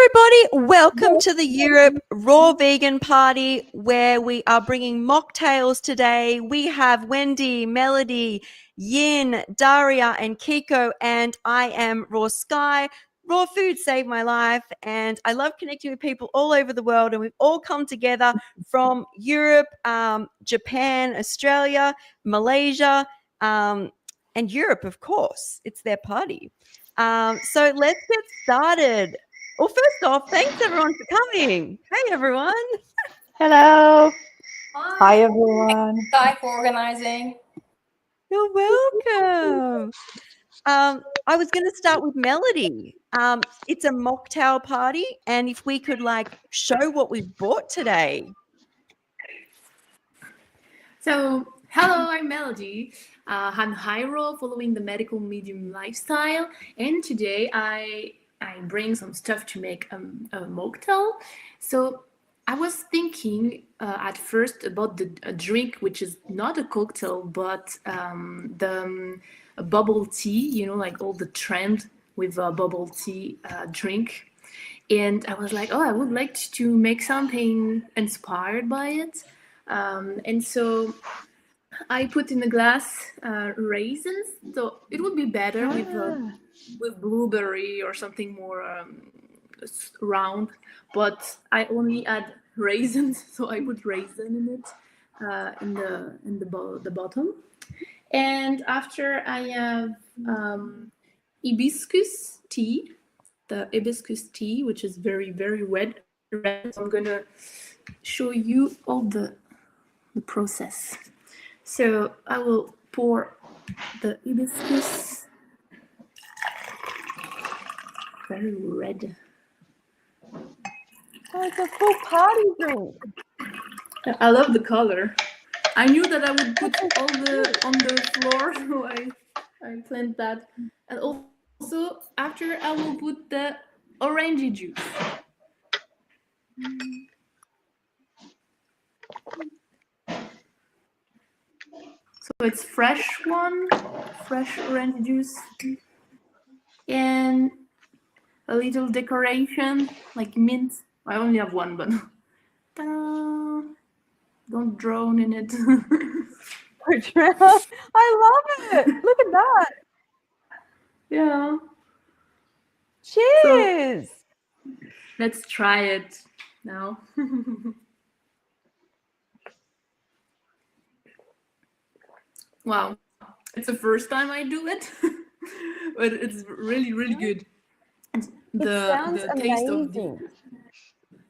everybody, welcome to the Europe Raw Vegan Party where we are bringing mocktails today. We have Wendy, Melodie, Yin, Daria and Kiko, and I am Raw Sky. Raw food saved my life and I love connecting with people all over the world, and we've all come together from Europe, Japan, Australia, Malaysia, and Europe, of course. It's their party. So let's get started. Well, first off, thanks everyone for coming. Hey, everyone. Hello. Hi everyone. Sky for organizing. You're welcome. I was going to start with Melodie. It's a mocktail party, and if we could show what we've bought today. So, hello, I'm Melodie. I'm Hyro, following the medical medium lifestyle, and today I bring some stuff to make a mocktail. So I was thinking at first about a drink which is not a cocktail, but the bubble tea. Like all the trend with a bubble tea drink. And I was like, oh, I would like to make something inspired by it. And so I put in a glass raisins, so it would be better with blueberry or something more round. But I only add raisins, so I put raisin in it in the bottom. And after I have hibiscus tea, the hibiscus tea, which is very very red. So I'm gonna show you all the process. So I will pour the hibiscus, very red. Oh, it's a full party drink. I love the color. I knew that I would put all on the floor, so I planned that. And also after I will put the orangey juice. So it's fresh orange juice, and a little decoration like mint. I only have one, but ta-da! Don't drown in it. I love it. Look at that. Yeah. Cheers. So, let's try it now. Wow, it's the first time I do it, but it's really really good. The taste amazing. of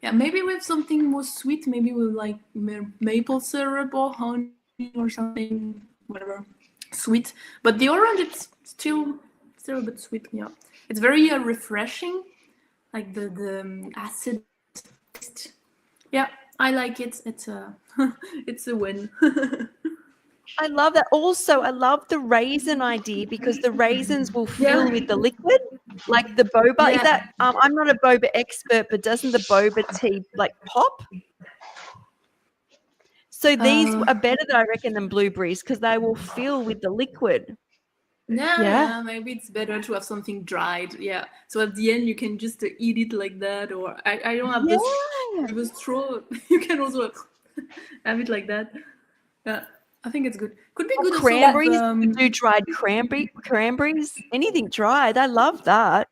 yeah, maybe with something more sweet, maybe with like maple syrup or honey or something, whatever, sweet. But the orange, it's still a bit sweet. Yeah, it's very refreshing, like the acid taste. Yeah, I like it. It's a it's a win. I love that. Also, I love the raisin idea because the raisins will fill with the liquid, like the boba. Yeah. Is that? I'm not a boba expert, but doesn't the boba tea pop? So these are better, I reckon, than blueberries because they will fill with the liquid. Yeah, maybe it's better to have something dried. Yeah, so at the end you can just eat it like that, or I don't have this with a straw. You can also have it like that. Yeah, I think it's good. Could be good cranberries. Also with, do dried cranberries. Anything dried. I love that.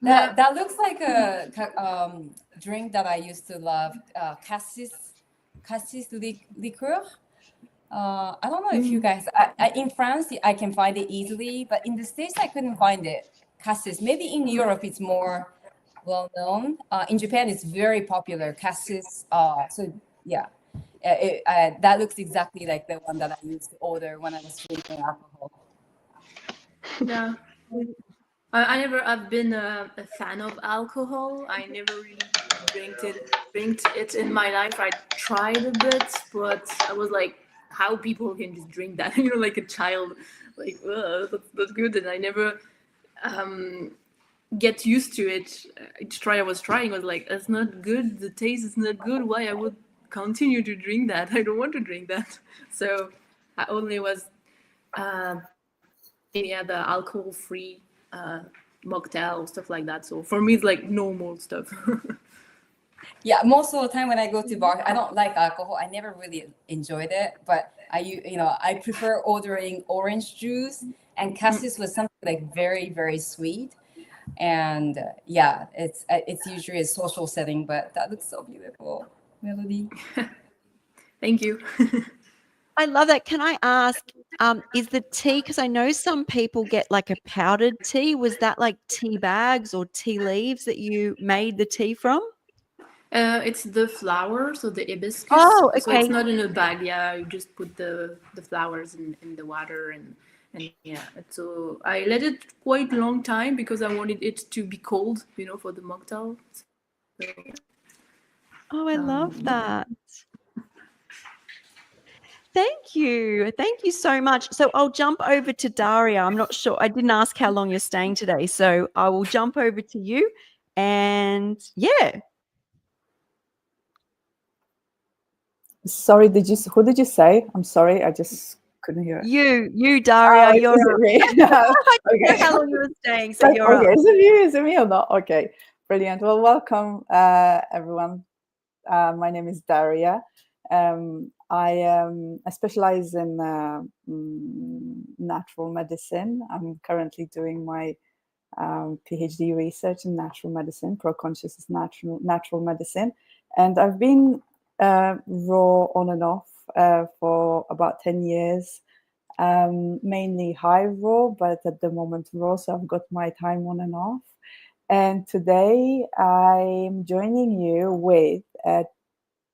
That looks like a drink that I used to love. Cassis liqueur. I don't know if you guys. In France, I can find it easily, but in the States, I couldn't find it. Cassis. Maybe in Europe, it's more well known. In Japan, it's very popular. Cassis. So yeah. That looks exactly like the one that I used to order when I was drinking alcohol. Yeah, I've been a fan of alcohol. I never really drank it in my life. I tried a bit, but I was like, how people can just drink that? Like a child, like that's good. And I never get used to it. Each try I was trying was like, that's not good. The taste is not good. Why I would continue to drink that? I don't want to drink that. So I only was the alcohol-free mocktail, stuff like that. So for me, it's like normal stuff. Yeah, most of the time when I go to bar, I don't like alcohol. I never really enjoyed it, but I prefer ordering orange juice, and cassis was something like very, very sweet. And yeah, it's usually a social setting, but that looks so beautiful, Melody. Thank you. I love that. Can I ask, is the tea, because I know some people get like a powdered tea, was that like tea bags or tea leaves that you made the tea from? It's the flower, so the hibiscus. Oh, So it's okay. not in a bag. Yeah, you just put the flowers in the water and yeah. So I let it quite long time because I wanted it to be cold, for the mocktail. So, Oh, I love that. Thank you. Thank you so much. So I'll jump over to Daria. I'm not sure. I didn't ask how long you're staying today. So I will jump over to you. And yeah. Sorry, who did you say? I'm sorry, I just couldn't hear it. You, Daria. Oh, You're is it me? I didn't know Okay. how long you were staying. So you're Okay, up. is it me or not? Okay, brilliant. Well, welcome, everyone. My name is Daria. I specialize in natural medicine. I'm currently doing my PhD research in natural medicine, pro-conscious natural medicine, and I've been raw on and off for about 10 years. Mainly high raw, but at the moment raw, so I've got my time on and off. And today I'm joining you with a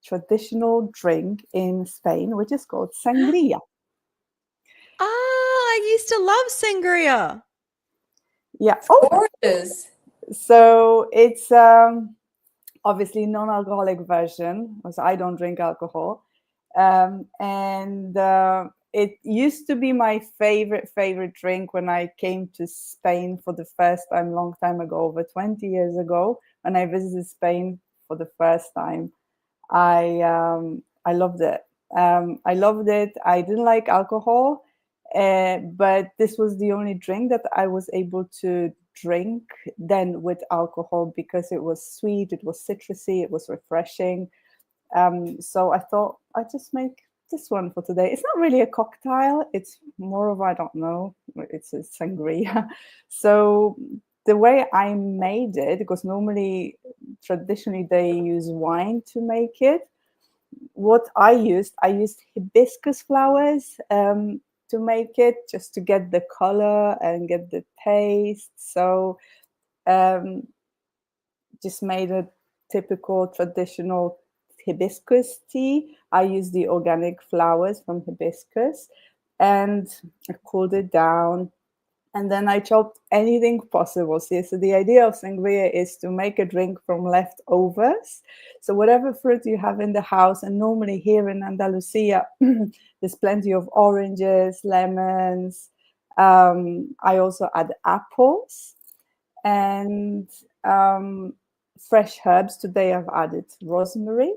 traditional drink in Spain, which is called sangria. I used to love sangria. Yeah. Gorgeous. So it's obviously non-alcoholic version, because I don't drink alcohol. And it used to be my favorite drink when I came to Spain for the first time, long time ago, over 20 years ago, when I visited Spain for the first time. I loved it. I loved it. I didn't like alcohol, but this was the only drink that I was able to drink then with alcohol, because it was sweet, it was citrusy, it was refreshing. So I thought I'd just make this one for today. It's not really a cocktail. It's more of, I don't know, it's a sangria. So the way I made it, because traditionally they use wine to make it. What I used hibiscus flowers to make it, just to get the color and get the taste. So just made a typical traditional hibiscus tea. I used the organic flowers from hibiscus, and I cooled it down. And then I chopped anything possible. See, so the idea of sangria is to make a drink from leftovers. So whatever fruit you have in the house, and normally here in Andalusia, there's plenty of oranges, lemons. I also add apples and fresh herbs. Today I've added rosemary.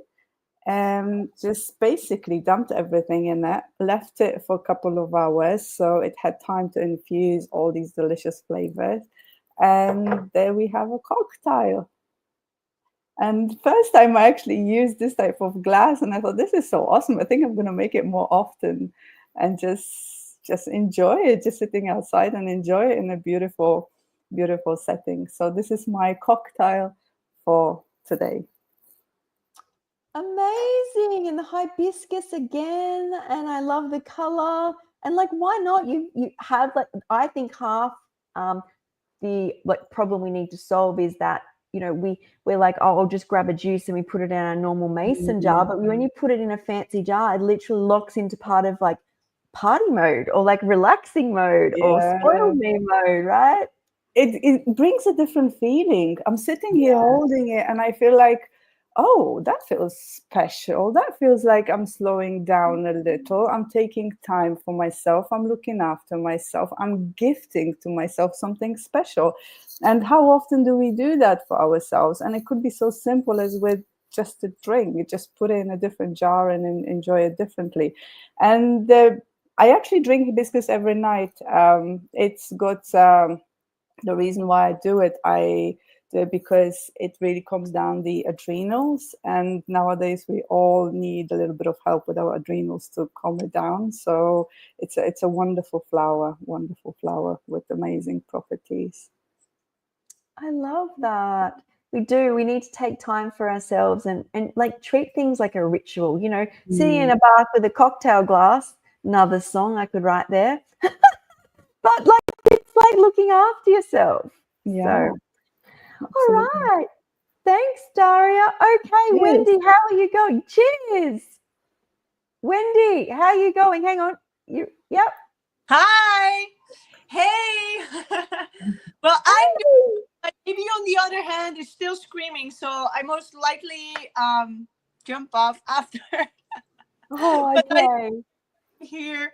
And just basically dumped everything in it, left it for a couple of hours so it had time to infuse all these delicious flavors. And there we have a cocktail. And first time I actually used this type of glass, and I thought, this is so awesome. I think I'm going to make it more often and just enjoy it, just sitting outside and enjoy it in a beautiful, beautiful setting. So this is my cocktail for today. Amazing. And the hibiscus again. And I love the color. And like, why not? You have, like, I think half the problem we need to solve is that, we're like, oh, I'll just grab a juice and we put it in our normal mason jar. But when you put it in a fancy jar, it literally locks into part of like party mode or like relaxing mode or spoil me mode, right? It brings a different feeling. I'm sitting here holding it and I feel like, oh, that feels special. That feels like I'm slowing down a little. I'm taking time for myself. I'm looking after myself. I'm gifting to myself something special. And how often do we do that for ourselves? And it could be so simple as with just a drink. You just put it in a different jar and enjoy it differently. And I actually drink hibiscus every night. It's got the reason why I do it, I do it because it really comes down the adrenals, and nowadays we all need a little bit of help with our adrenals to calm it down. So it's a wonderful flower with amazing properties. I love that. We do. We need to take time for ourselves and like treat things like a ritual, you know, sitting in a bath with a cocktail glass, another song I could write there. But like it's like looking after yourself. Yeah. So all right. Thanks, Daria. Okay, Cheers. Wendy, how are you going? Cheers. Wendy, how are you going? Hang on. Yep. Hi. Hey. Well, I'm good. My baby, on the other hand, is still screaming, so I most likely jump off after. Oh, okay. Here.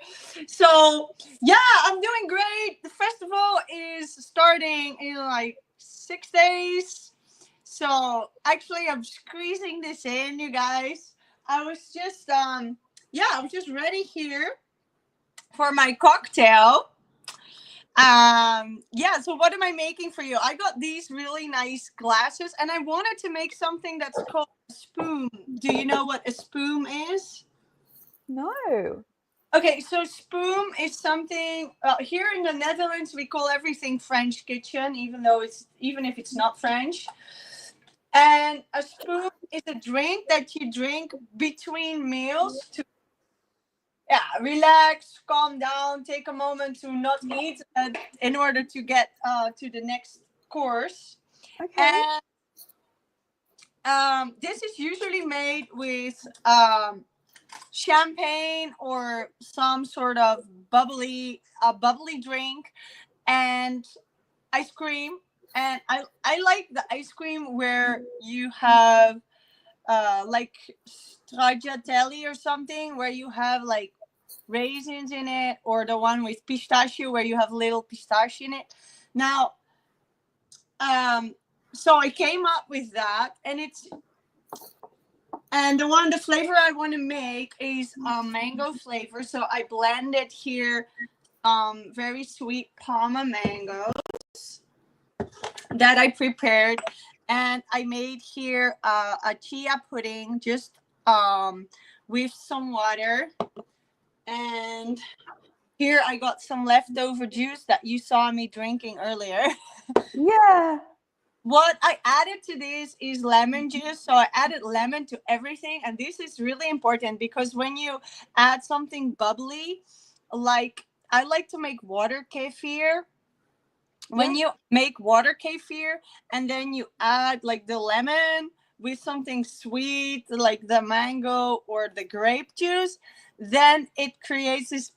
So yeah, I'm doing great. The festival is starting in like 6 days. So actually I'm squeezing this in, you guys. I was just I'm just ready here for my cocktail. So what am I making for you? I got these really nice glasses and I wanted to make something that's called a spoon. Do you know what a spoon is? No. Okay, so spoon is something here in the Netherlands we call everything French kitchen, even if it's not French. And a spoon is a drink that you drink between meals to relax, calm down, take a moment to not eat in order to get to the next course. Okay. And this is usually made with champagne or some sort of bubbly drink and ice cream. And I like the ice cream where you have like stracciatella or something, where you have like raisins in it, or the one with pistachio where you have little pistachio in it. Now so I came up with that, and the flavor I want to make is mango flavor. So I blended here very sweet Palma mangoes that I prepared, and I made here a chia pudding just with some water. And here I got some leftover juice that you saw me drinking earlier. Yeah. What I added to this is lemon juice. So I added lemon to everything. And this is really important because when you add something bubbly, like I like to make water kefir. When you make water kefir and then you add like the lemon with something sweet, like the mango or the grape juice, then it creates this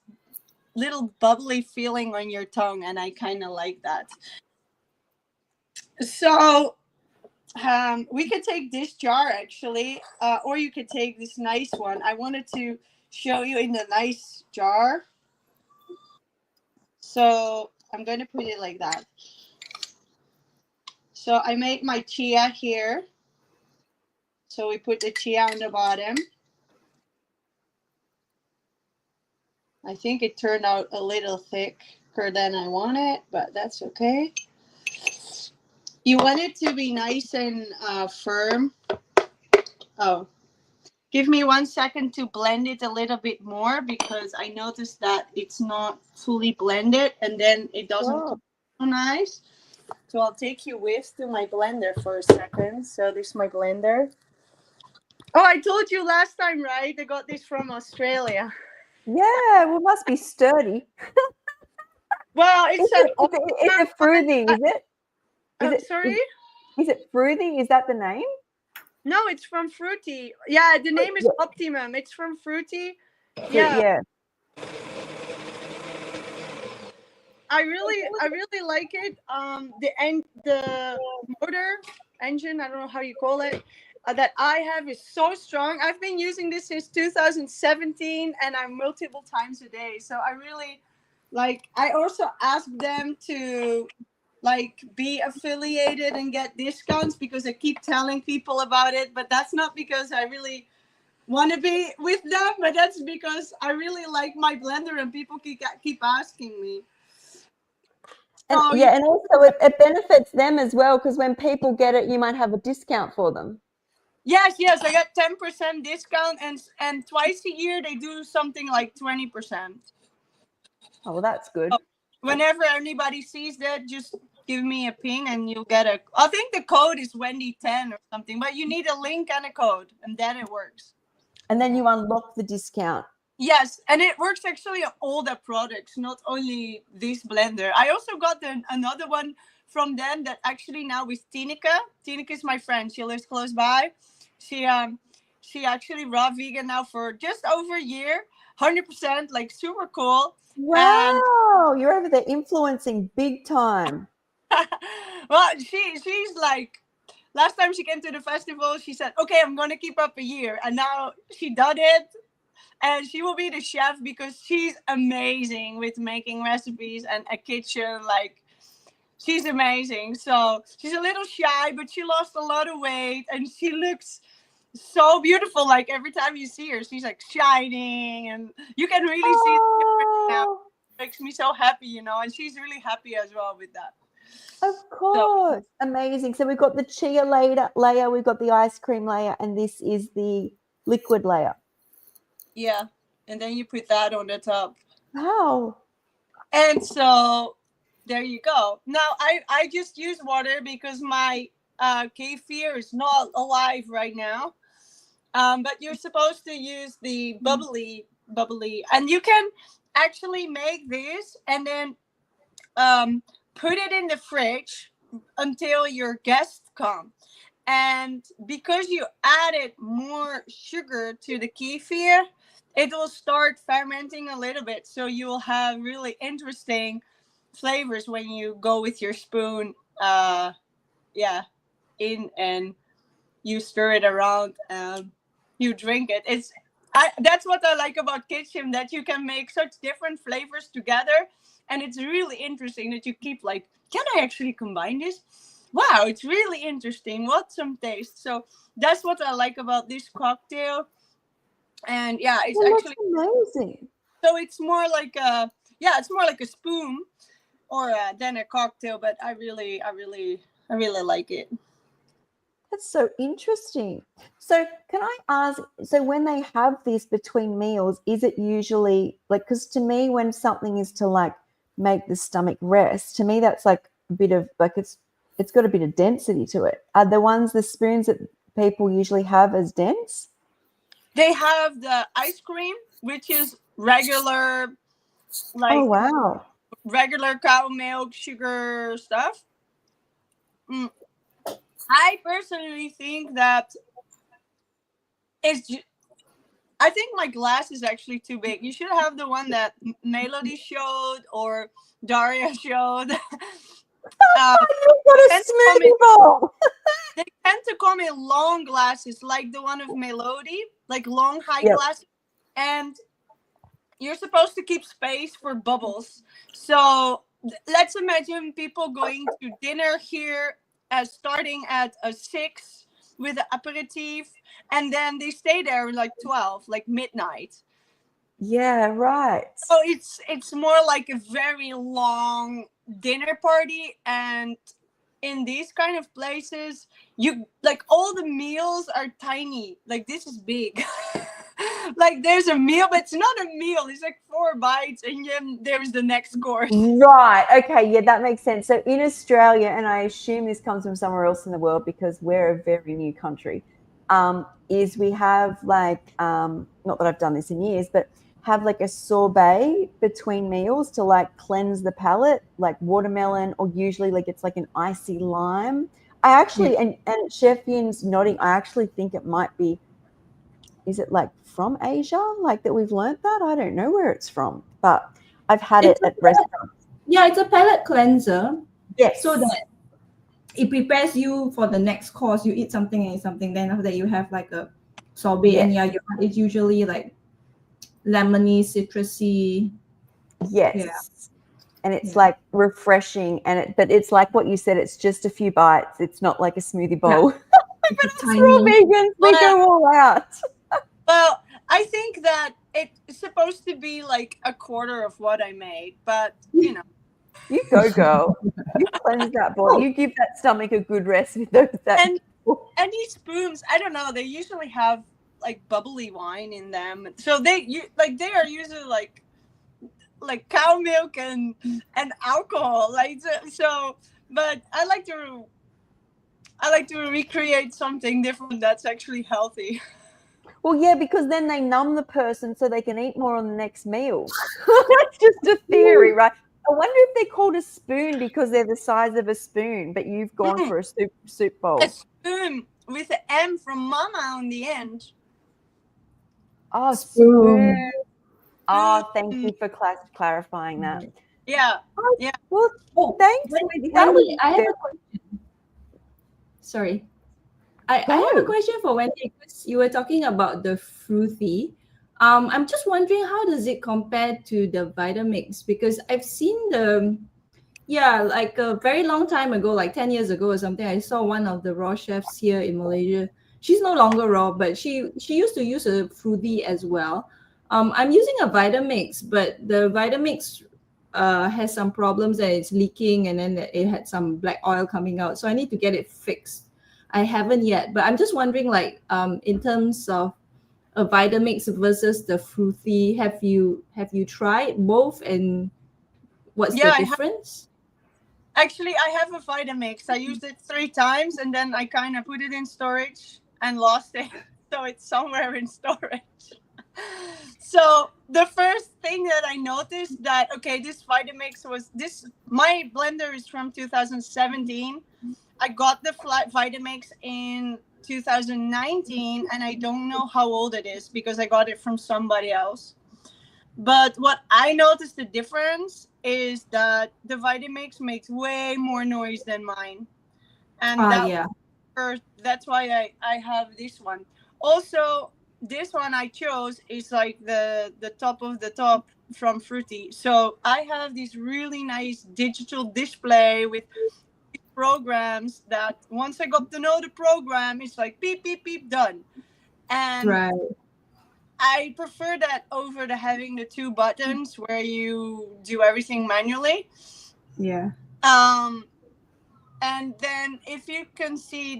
little bubbly feeling on your tongue. And I kind of like that. So we could take this jar actually, or you could take this nice one. I wanted to show you in the nice jar. So I'm going to put it like that. So I made my chia here. So we put the chia on the bottom. I think it turned out a little thicker than I wanted, but that's okay. You want it to be nice and firm. Oh, give me 1 second to blend it a little bit more because I noticed that it's not fully blended and then it doesn't come so nice. So I'll take you with to my blender for a second. So this is my blender. Oh, I told you last time, right? I got this from Australia. Yeah, well, it must be sturdy. Well, it's is it fruity, is it? Sorry? Is it fruity? Is that the name? No, it's from Fruity. Yeah, the name is Optimum. It's from Fruity. Yeah. I really like it. The motor engine, I don't know how you call it, that I have is so strong. I've been using this since 2017 and I'm multiple times a day. So I really I also asked them to be affiliated and get discounts because I keep telling people about it, but that's not because I really want to be with them, but that's because I really like my blender and people keep asking me. And So yeah, and also it benefits them as well, because when people get it, you might have a discount for them. yes, I got 10% discount, and twice a year they do something like 20%. Oh, well, that's good. Whenever anybody sees that, just give me a ping and you'll get a. I think the code is Wendy10 or something, but you need a link and a code, and then it works. And then you unlock the discount. Yes, and it works actually on all the products, not only this blender. I also got another one from them that actually now with Tineke. Tineke is my friend. She lives close by. She actually raw vegan now for just over a year, 100%, like super cool. Wow, you're over there influencing big time. Well, she's like, last time she came to the festival, she said, "Okay, I'm gonna keep up a year," and now she done it. And she will be the chef because she's amazing with making recipes and a kitchen. Like, she's amazing. So she's a little shy, but she lost a lot of weight and she looks so beautiful. Like, every time you see her, she's like shining, and you can really see the difference now. It makes me so happy, you know, and she's really happy as well with that. Of course. Amazing. So we've got the chia layer, we've got the ice cream layer, and this is the liquid layer. Yeah, and then you put that on the top. Wow. And so there you go. Now I just use water because my kefir is not alive right now. But you're supposed to use the bubbly, and you can actually make this and then put it in the fridge until your guests come. And because you added more sugar to the kefir, it will start fermenting a little bit. So you will have really interesting flavors when you go with your spoon in, and you stir it around and you drink it. That's what I like about Kitchen, that you can make such different flavors together. And it's really interesting that you keep like, can I actually combine this? Wow, it's really interesting. What some taste. So that's what I like about this cocktail. And yeah, it's actually amazing. So it's more like a spoon or than a cocktail, but I really like it. That's so interesting. So can I ask, so when they have this between meals, is it usually like, because to me, when something is to like make the stomach rest, to me that's like a bit of like it's got a bit of density to it. Are the spoons that people usually have as dense? They have the ice cream, which is regular, like, oh wow, regular cow milk, sugar stuff. I personally think that I think my glass is actually too big. You should have the one that Melodie showed or Daria showed. You've got a smoothie bowl. They tend to come in long glasses, like the one of Melodie, like long high glasses. And you're supposed to keep space for bubbles. So let's imagine people going to dinner here as starting at 6 with an aperitif, and then they stay there like 12, like midnight. Yeah, right. So it's more like a very long dinner party. And in these kind of places, you like all the meals are tiny. Like this is big. Like there's a meal, but it's not a meal. It's like 4 bites, and then there's the next course. Right. Okay. Yeah, that makes sense. So in Australia, and I assume this comes from somewhere else in the world because we're a very new country, is we have like, not that I've done this in years, but have like a sorbet between meals to like cleanse the palate, like watermelon, or usually like it's like an icy lime. I actually, and Chef Yin's nodding, I actually think it might be, is it like from Asia, like that we've learnt that? I don't know where it's from, but I've had it at restaurants. Yeah, it's a palate cleanser. Yes. So that it prepares you for the next course. You eat something and something, then after that you have like a sorbet, and it's usually like lemony, citrusy. Yes. Yeah. And it's like refreshing, but it's like what you said, it's just a few bites. It's not like a smoothie bowl. But it's raw vegans, they go all out. Well, I think that it's supposed to be like a quarter of what I made, but you know. You go, girl. You cleanse that body. You give that stomach a good rest with those. And these spoons, I don't know, they usually have like bubbly wine in them. So they are usually like cow milk and alcohol. Like so but I like to recreate something different that's actually healthy. Well, yeah, because then they numb the person so they can eat more on the next meal. That's just a theory, right? I wonder if they're called a spoon because they're the size of a spoon, but you've gone for a soup bowl. A spoon with an M from mama on the end. Oh, spoon. Oh, thank you for clarifying that. Yeah. Yeah. Well, thanks, Wendy. Wendy, I have a question. Sorry. I have a question for Wendy because you were talking about the fruity. I'm just wondering, how does it compare to the Vitamix? Because I've seen like a very long time ago, like 10 years ago or something, I saw one of the raw chefs here in Malaysia. She's no longer raw, but she used to use a fruity as well. I'm using a Vitamix, but the Vitamix has some problems and it's leaking, and then it had some black oil coming out. So I need to get it fixed. I haven't yet, but I'm just wondering, like, in terms of a Vitamix versus the fruity, have you tried both, and what's the difference? Actually, I have a Vitamix. I used it 3 times, and then I kind of put it in storage and lost it. So it's somewhere in storage. So the first thing that I noticed that, okay, this Vitamix my blender is from 2017. I got the Vitamix in 2019, and I don't know how old it is because I got it from somebody else. But what I noticed the difference is that the Vitamix makes way more noise than mine. And that's why I have this one. Also, this one I chose is like the top of the top from Fruity. So I have this really nice digital display with programs that once I got to know the program, it's like beep, beep, beep, done. And I prefer that over having the 2 buttons where you do everything manually. Yeah. And then if you can see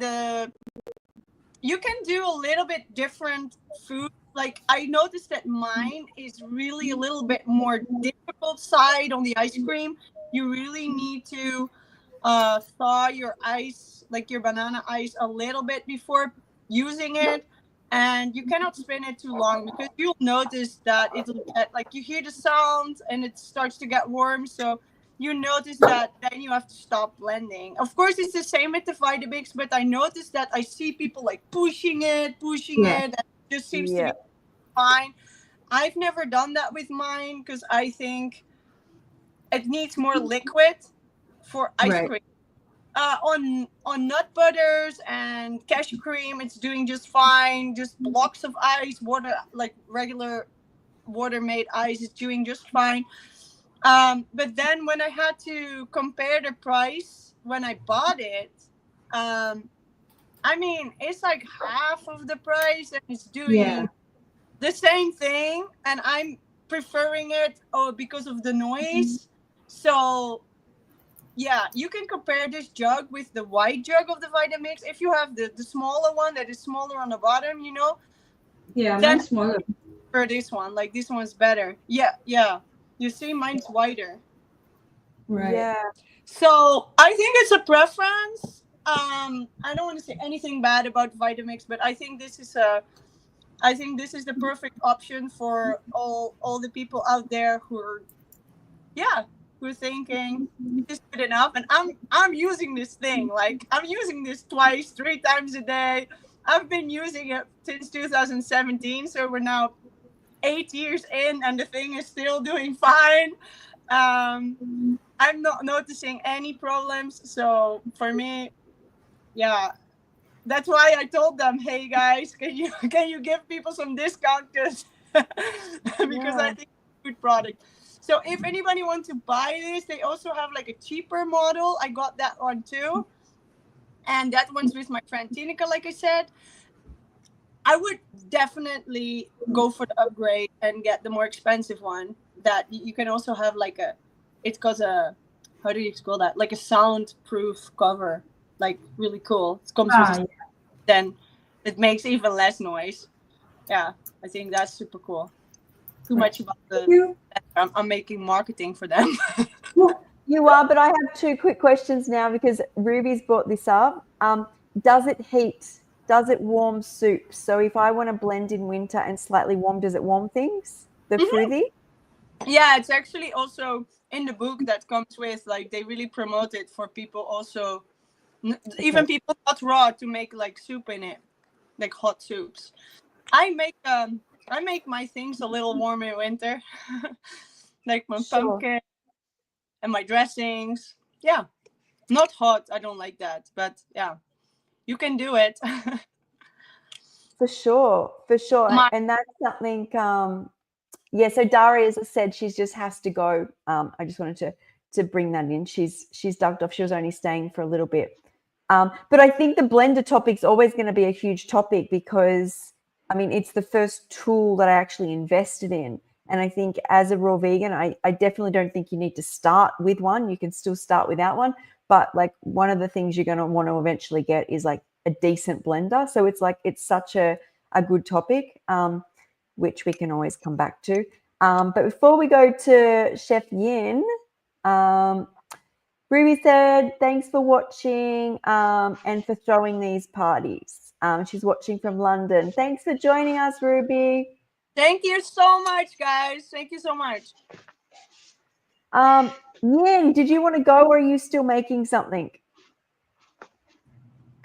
you can do a little bit different food. Like I noticed that mine is really a little bit more difficult side on the ice cream. You really need to thaw your ice, like your banana ice, a little bit before using it. And you cannot spin it too long because you'll notice that it'll get, like, you hear the sound and it starts to get warm. So you notice that then you have to stop blending. Of course, it's the same with the Vitamix, but I noticed that I see people like pushing it, and it just seems to be fine. I've never done that with mine because I think it needs more liquid for ice cream. On nut butters and cashew cream, it's doing just fine. Just blocks of ice, water, like regular water made ice, is doing just fine. But then when I had to compare the price when I bought it, I mean, it's like half of the price and it's doing the same thing, and I'm preferring it because of the noise. So yeah, you can compare this jug with the white jug of the Vitamix. If you have the smaller one that is smaller on the bottom, you know. Yeah, mine's smaller. For this one, like this one's better. Yeah. You see, mine's wider. Right. Yeah. So I think it's a preference. I don't want to say anything bad about Vitamix, but I think this is the perfect option for all the people out there who are thinking this is good enough. And I'm using this thing. Like I'm using this 2-3 times a day. I've been using it since 2017, so we're now 8 years in, and the thing is still doing fine. I'm not noticing any problems. So for me, that's why I told them, hey guys, can you give people some discount because I think it's a good product. So if anybody wants to buy this, they also have like a cheaper model. I got that one too, and that one's with my friend Tineke. Like I said, I would definitely go for the upgrade and get the more expensive one. That you can also have like it's called a how do you call that? Like a soundproof cover, like really cool. It comes Ah, with then it makes even less noise. Yeah, I think that's super cool. Too much about the. I'm making marketing for them. You are, but I have two quick questions now because Ruby's brought this up. Does it heat? Does it warm soup? So if I want to blend in winter and slightly warm, does it warm things? The fruity? Yeah, it's actually also in the book that comes with, like, they really promote it for people also, even people not raw, to make like soup in it, like hot soups. I make my things a little warm in winter, like my pumpkin and my dressings. Yeah, not hot. I don't like that, but yeah, you can do it. For sure. And that's something. Yeah. So Daria, as I said, she just has to go. I just wanted to bring that in. She's ducked off. She was only staying for a little bit. But I think the blender topic's always going to be a huge topic because, I mean, it's the first tool that I actually invested in. And I think as a raw vegan, I definitely don't think you need to start with one. You can still start without one. But like one of the things you're going to want to eventually get is like a decent blender. So it's like it's such a good topic, which we can always come back to. But before we go to Chef Yin, Ruby said, thanks for watching and for throwing these parties. She's watching from London. Thanks for joining us, Ruby. Thank you so much, guys. Thank you so much. Yin, did you want to go or are you still making something?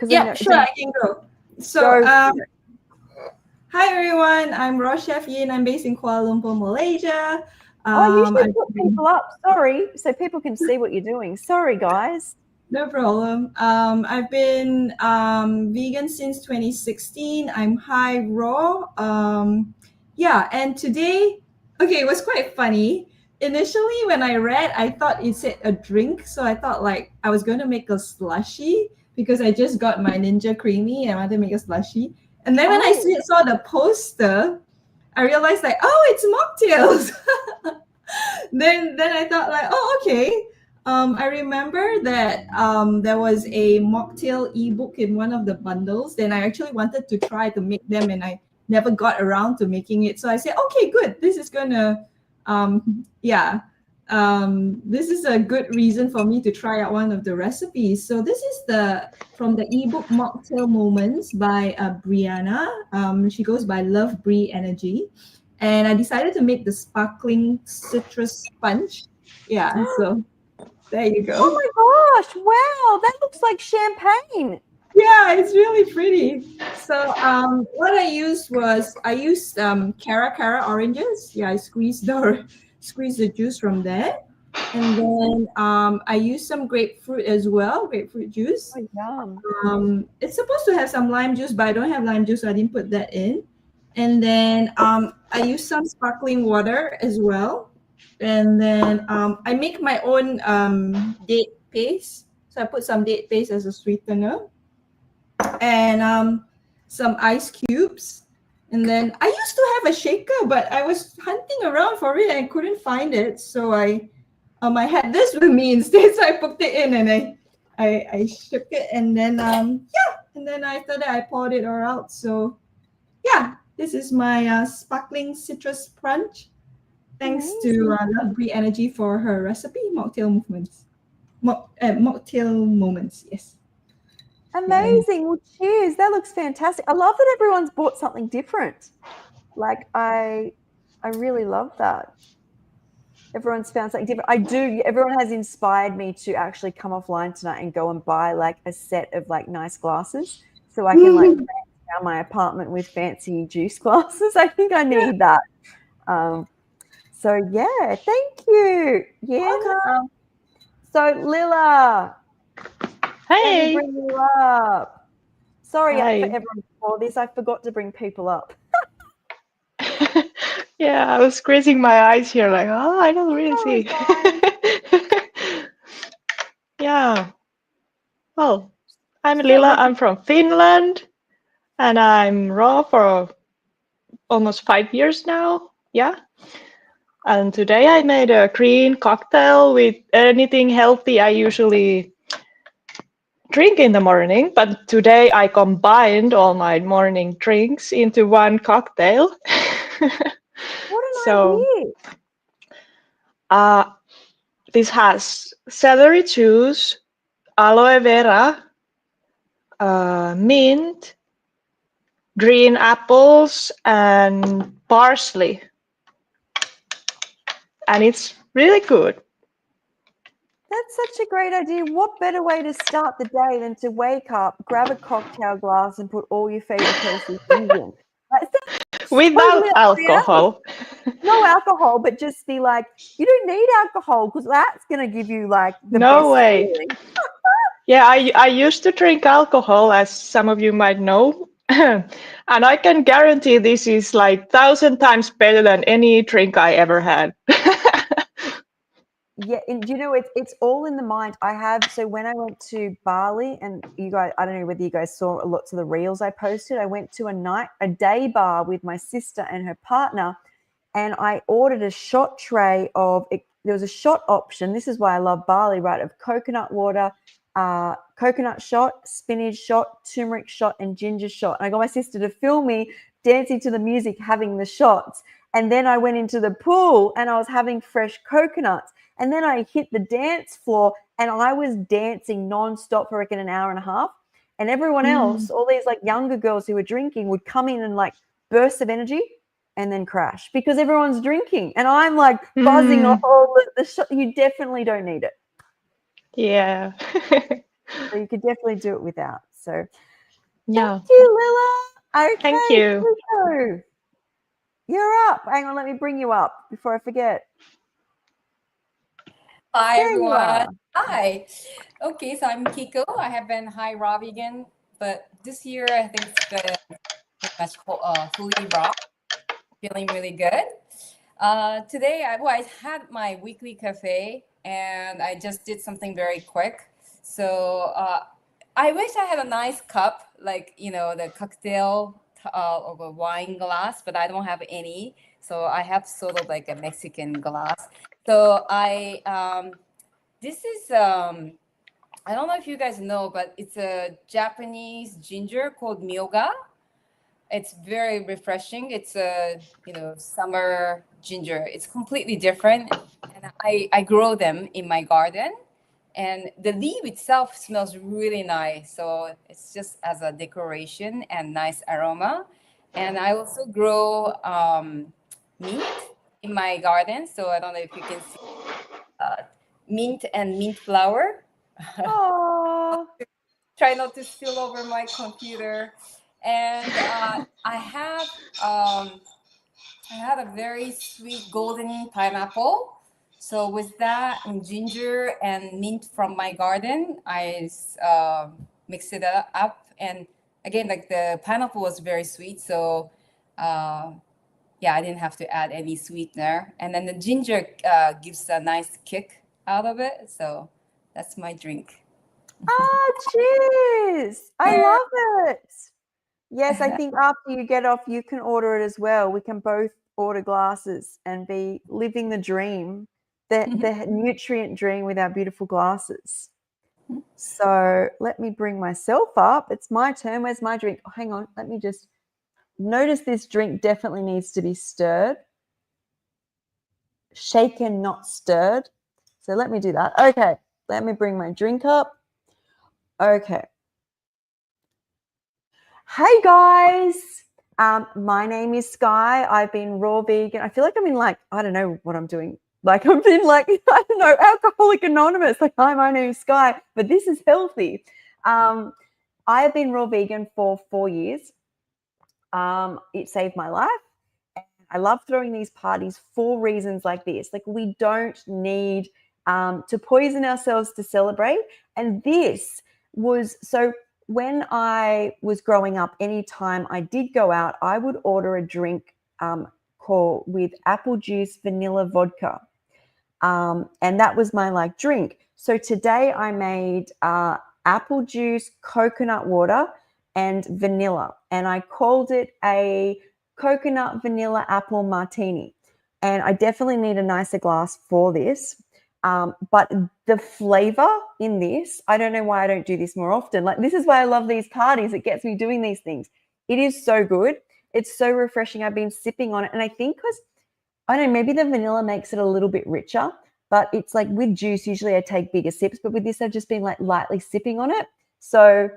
Yeah, sure, I can go. So, hi everyone, I'm raw chef Yin. I'm based in Kuala Lumpur, Malaysia. You should put people up. Sorry, so people can see what you're doing. Sorry, guys. No problem. I've been vegan since 2016. I'm high raw. Yeah, and today, okay, it was quite funny. Initially, when I read, I thought it said a drink, so I thought like I was going to make a slushy because I just got my Ninja Creamy and I wanted to make a slushy. And then when I saw the poster, I realized like, oh, it's mocktails. then I thought like, oh, okay. I remember that there was a mocktail ebook in one of the bundles. Then I actually wanted to try to make them, and I never got around to making it. So I said, okay, good. This is gonna, this is a good reason for me to try out one of the recipes. So this is from the ebook Mocktail Moments by Brianna. She goes by Love Brie Energy. And I decided to make the sparkling citrus sponge. Yeah, so there you go. Oh my gosh, wow, that looks like champagne. Yeah, it's really pretty. So what I used Cara oranges. Yeah, I squeezed the juice from there. And then I used some grapefruit as well, grapefruit juice. Oh, yum. It's supposed to have some lime juice, but I don't have lime juice, so I didn't put that in. And then I use some sparkling water as well. And then I make my own date paste. So I put some date paste as a sweetener. And some ice cubes. And then I used to have a shaker, but I was hunting around for it and I couldn't find it. So I had this with me instead. So I put it in and I shook it. And then, and then after that, I poured it all out. So yeah. This is my sparkling citrus sponge. Thanks to Love Brie Energy for her recipe, Mocktail Moments. Mocktail Moments, yes. Amazing. Yeah. Well, cheers. That looks fantastic. I love that everyone's bought something different. Like, I really love that. Everyone's found something different. Everyone has inspired me to actually come offline tonight and go and buy like a set of like nice glasses so I can like my apartment with fancy juice glasses. I think I need that. So yeah, thank you. Yeah. So Lila, hey, bring you up. Sorry Hi. for everyone before this. I forgot to bring people up. Yeah, I was squeezing my eyes here, like, oh, I don't really see. Yeah. Well, I'm Lila. I'm from Finland, and I'm raw for almost 5 years now. Yeah. And today I made a green cocktail with anything healthy I usually drink in the morning. But today I combined all my morning drinks into one cocktail. What an So idea. this has celery juice, aloe vera, mint, green apples, and parsley. And it's really good. That's such a great idea. What better way to start the day than to wake up, grab a cocktail glass, and put all your favorite tasty things in? That sounds Without totally up my alley. alcohol. No alcohol, but just be like, you don't need alcohol because that's going to give you like the No best way. feeling. Yeah, I used to drink alcohol, as some of you might know. And I can guarantee this is like 1,000 times better than any drink I ever had. Yeah, and you know it's all in the mind. So when I went to Bali, and you guys, I don't know whether you guys saw lots of the reels I posted. I went to a day bar with my sister and her partner, and I ordered a shot tray of it. There was a shot option. This is why I love Bali, right? Of coconut water, coconut shot, spinach shot, turmeric shot, and ginger shot. And I got my sister to film me dancing to the music, having the shots. And then I went into the pool and I was having fresh coconuts. And then I hit the dance floor and I was dancing nonstop for an hour and a half. And everyone else, all these like younger girls who were drinking, would come in and like bursts of energy and then crash because everyone's drinking. And I'm like buzzing off all the shot. You definitely don't need it. Yeah. So you could definitely do it without. So Yeah. thank you, Lilla. Okay, Thank you. Kiko, you're up. Hang on, let me bring you up before I forget. Hi, There you everyone. are. Hi. Okay, so I'm Kiko. I have been high raw vegan, but this year I think it's been pretty much fully raw. Feeling really good. Today, I had my weekly cafe, and I just did something very quick. So I wish I had a nice cup, like the cocktail of a wine glass, but I don't have any. So I have sort of like a Mexican glass. So this is I don't know if you guys know, but it's a Japanese ginger called myoga. It's very refreshing. It's a summer ginger. It's completely different, and I grow them in my garden, and the leaf itself smells really nice. So it's just as a decoration and nice aroma. And I also grow mint in my garden. So I don't know if you can see mint and mint flower. Oh, Try not to spill over my computer. And I have a very sweet golden pineapple. So with that and ginger and mint from my garden, I mix it up. And again, like the pineapple was very sweet, so yeah, I didn't have to add any sweetener. And then the ginger gives a nice kick out of it. So that's my drink. cheers. I love it. Yes, I think after you get off, you can order it as well. We can both order glasses and be living the dream, the nutrient dream with our beautiful glasses. So let me bring myself up. It's my turn. Where's my drink? Oh, hang on. Let me just notice this drink definitely needs to be stirred. Shaken, not stirred. So let me do that. Okay, let me bring my drink up. Okay. Hey guys, my name is Sky. I've been raw vegan. I feel like I'm in I don't know what I'm doing. Like I've been I don't know, Alcoholic Anonymous. Like, hi, my name is Sky, but this is healthy. I have been raw vegan for 4 years. It saved my life. I love throwing these parties for reasons like this. Like we don't need to poison ourselves to celebrate. And this was so when I was growing up, anytime I did go out, I would order a drink called with apple juice, vanilla vodka. And that was my drink. So today I made apple juice, coconut water, and vanilla. And I called it a coconut vanilla apple martini. and I definitely need a nicer glass for this. But the flavor in this, I don't know why I don't do this more often. Like, this is why I love these parties. It gets me doing these things. It is so good. It's so refreshing. I've been sipping on it, and I think because, I don't know, maybe the vanilla makes it a little bit richer, but it's like with juice, usually I take bigger sips, but with this, I've just been like lightly sipping on it. So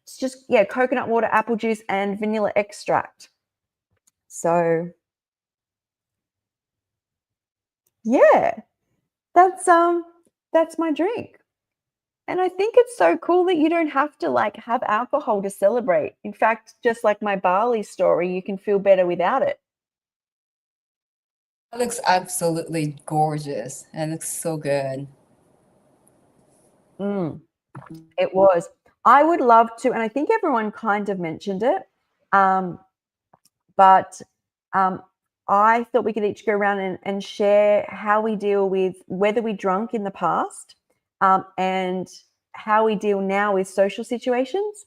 it's just, yeah, coconut water, apple juice, and vanilla extract. So yeah, that's my drink. And I think it's so cool that you don't have to like have alcohol to celebrate. In fact, just like my barley story, you can feel better without it. It looks absolutely gorgeous and looks so good. It was. I would love to, and I think everyone kind of mentioned it, but I thought we could each go around and share how we deal with whether we drunk in the past, and how we deal now with social situations,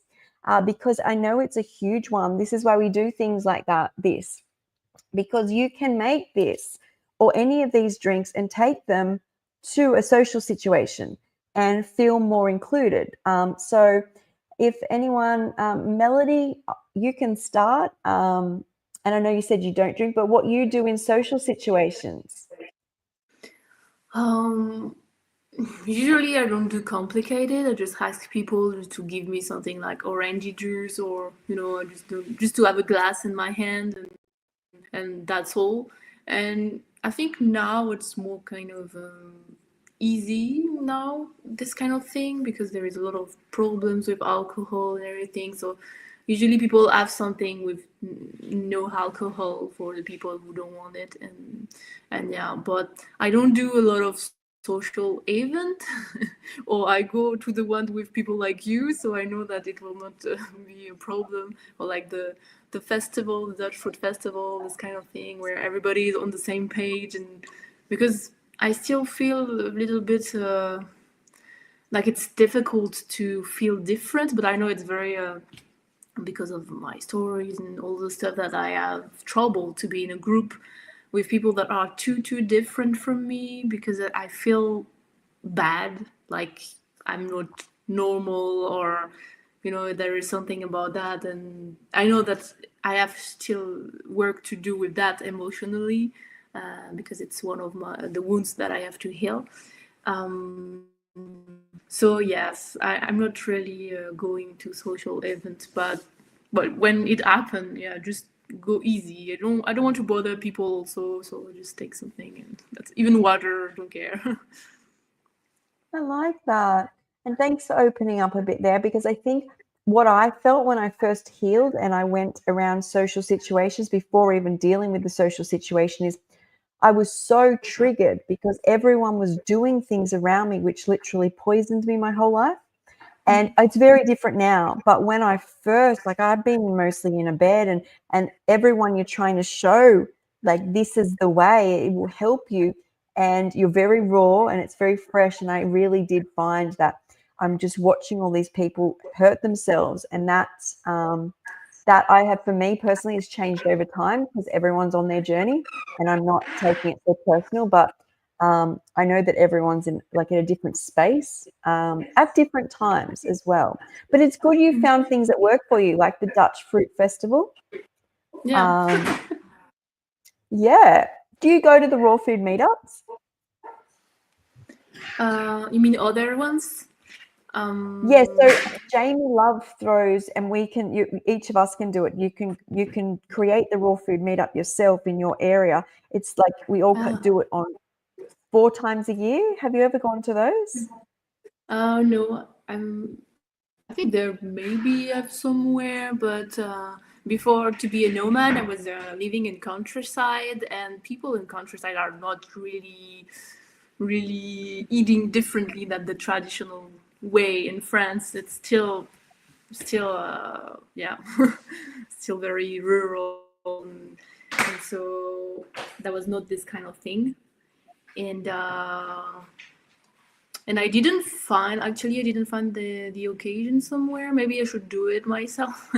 because I know it's a huge one. This is why we do things like this, because you can make this or any of these drinks and take them to a social situation and feel more included. So if anyone, Melodie, you can start. And I know you said you don't drink, but what you do in social situations? Usually I don't do complicated. I just ask people to give me something like orangey juice, or I just to have a glass in my hand, and that's all. And I think now it's more kind of easy now, this kind of thing, because there is a lot of problems with alcohol and everything. So usually people have something with no alcohol for the people who don't want it, and yeah. But I don't do a lot of social event or I go to the one with people like you, so I know that it will not be a problem. Or like the festival, the Dutch Food Festival, this kind of thing where everybody is on the same page. And because I still feel a little bit like it's difficult to feel different, but I know it's very because of my stories and all the stuff that I have trouble to be in a group with people that are too different from me, because I feel bad, like I'm not normal, or there is something about that. And I know that I have still work to do with that emotionally, because it's one of the wounds that I have to heal. So yes, I'm not really going to social events, but when it happened, yeah, just go easy. I don't want to bother people also, so I just take something, and that's even water. Don't care. I like that. And thanks for opening up a bit there, because I think what I felt when I first healed and I went around social situations before even dealing with the social situation is I was so triggered because everyone was doing things around me which literally poisoned me my whole life. And it's very different now. But when I first, like, I'd been mostly in a bed, and everyone you're trying to show, like, this is the way, it will help you. And you're very raw and it's very fresh. And I really did find that I'm just watching all these people hurt themselves. And that's that I have, for me personally, has changed over time because everyone's on their journey and I'm not taking it so personal. But I know that everyone's in a different space at different times as well. But it's good you found things that work for you, like the Dutch Fruit Festival. Yeah. Yeah. Do you go to the raw food meetups? You mean other ones? Yeah, so Jamie Love throws, and each of us can do it. You can create the raw food meetup yourself in your area. It's like we all do it on 4 times a year. Have you ever gone to those? No, I think there maybe have somewhere, but before, to be a nomad, I was living in countryside, and people in countryside are not really eating differently than the traditional way in France. It's still yeah, still very rural, and so that was not this kind of thing. And And I didn't find the occasion somewhere. Maybe I should do it myself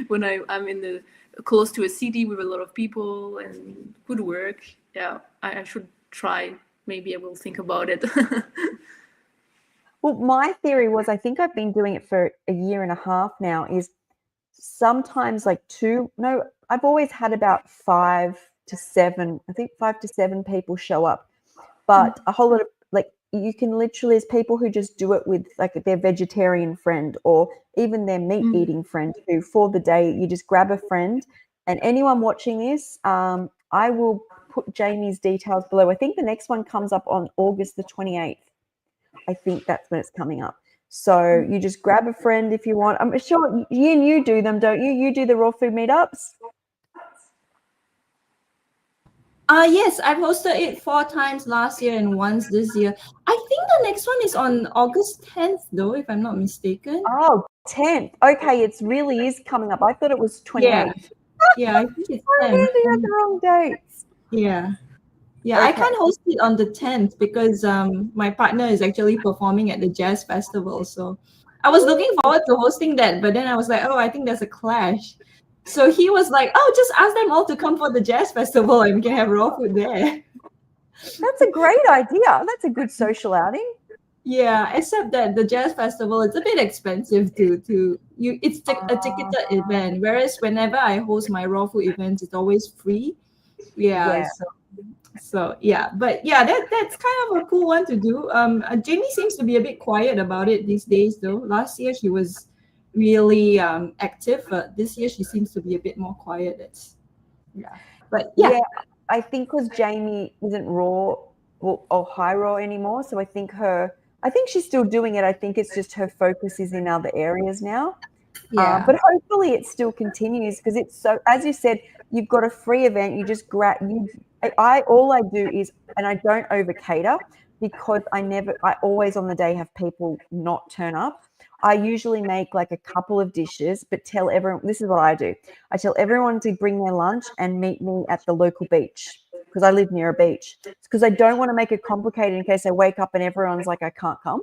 when I'm in the close to a city with a lot of people and good work. Yeah, I should try. Maybe I will think about it. Well, my theory was, I think I've been doing it for a year and a half now, is sometimes like I've always had about 5 to 7, I think 5 to 7 people show up, but a whole lot of, like, you can literally, there's people who just do it with like their vegetarian friend or even their meat eating friend, who for the day you just grab a friend. And anyone watching this, I will put Jamie's details below. I think the next one comes up on August the 28th. I think that's when it's coming up. So you just grab a friend if you want. I'm sure you do them, don't you? You do the raw food meetups? Yes, I've hosted it 4 times last year and once this year. I think the next one is on August 10th, though, if I'm not mistaken. Oh, 10th. Okay, it really is coming up. I thought it was 28th. Yeah, I think it's I 10th. really had the wrong dates. Yeah. Yeah, I Okay. can't host it on the 10th because my partner is actually performing at the jazz festival. So I was looking forward to hosting that, but then I was like, oh, I think there's a clash. So he was like, oh, just ask them all to come for the jazz festival and we can have raw food there. That's a great idea. That's a good social outing. Yeah, except that the jazz festival, it's a bit expensive it's a ticketed event, whereas whenever I host my raw food events, it's always free. Yeah. So yeah, but yeah, that's kind of a cool one to do. Jamie seems to be a bit quiet about it these days, though. Last year she was really active, but this year she seems to be a bit more quiet. But yeah, I think because Jamie isn't raw or high raw anymore, so I think she's still doing it. I think it's just her focus is in other areas now. yeah. But hopefully it still continues, because it's so, as you said, you've got a free event. You just all I do is, and I don't over cater, because I always on the day have people not turn up. I usually make like a couple of dishes, but tell everyone, this is what I do. I tell everyone to bring their lunch and meet me at the local beach, because I live near a beach. Because I don't want to make it complicated in case I wake up and everyone's like, I can't come.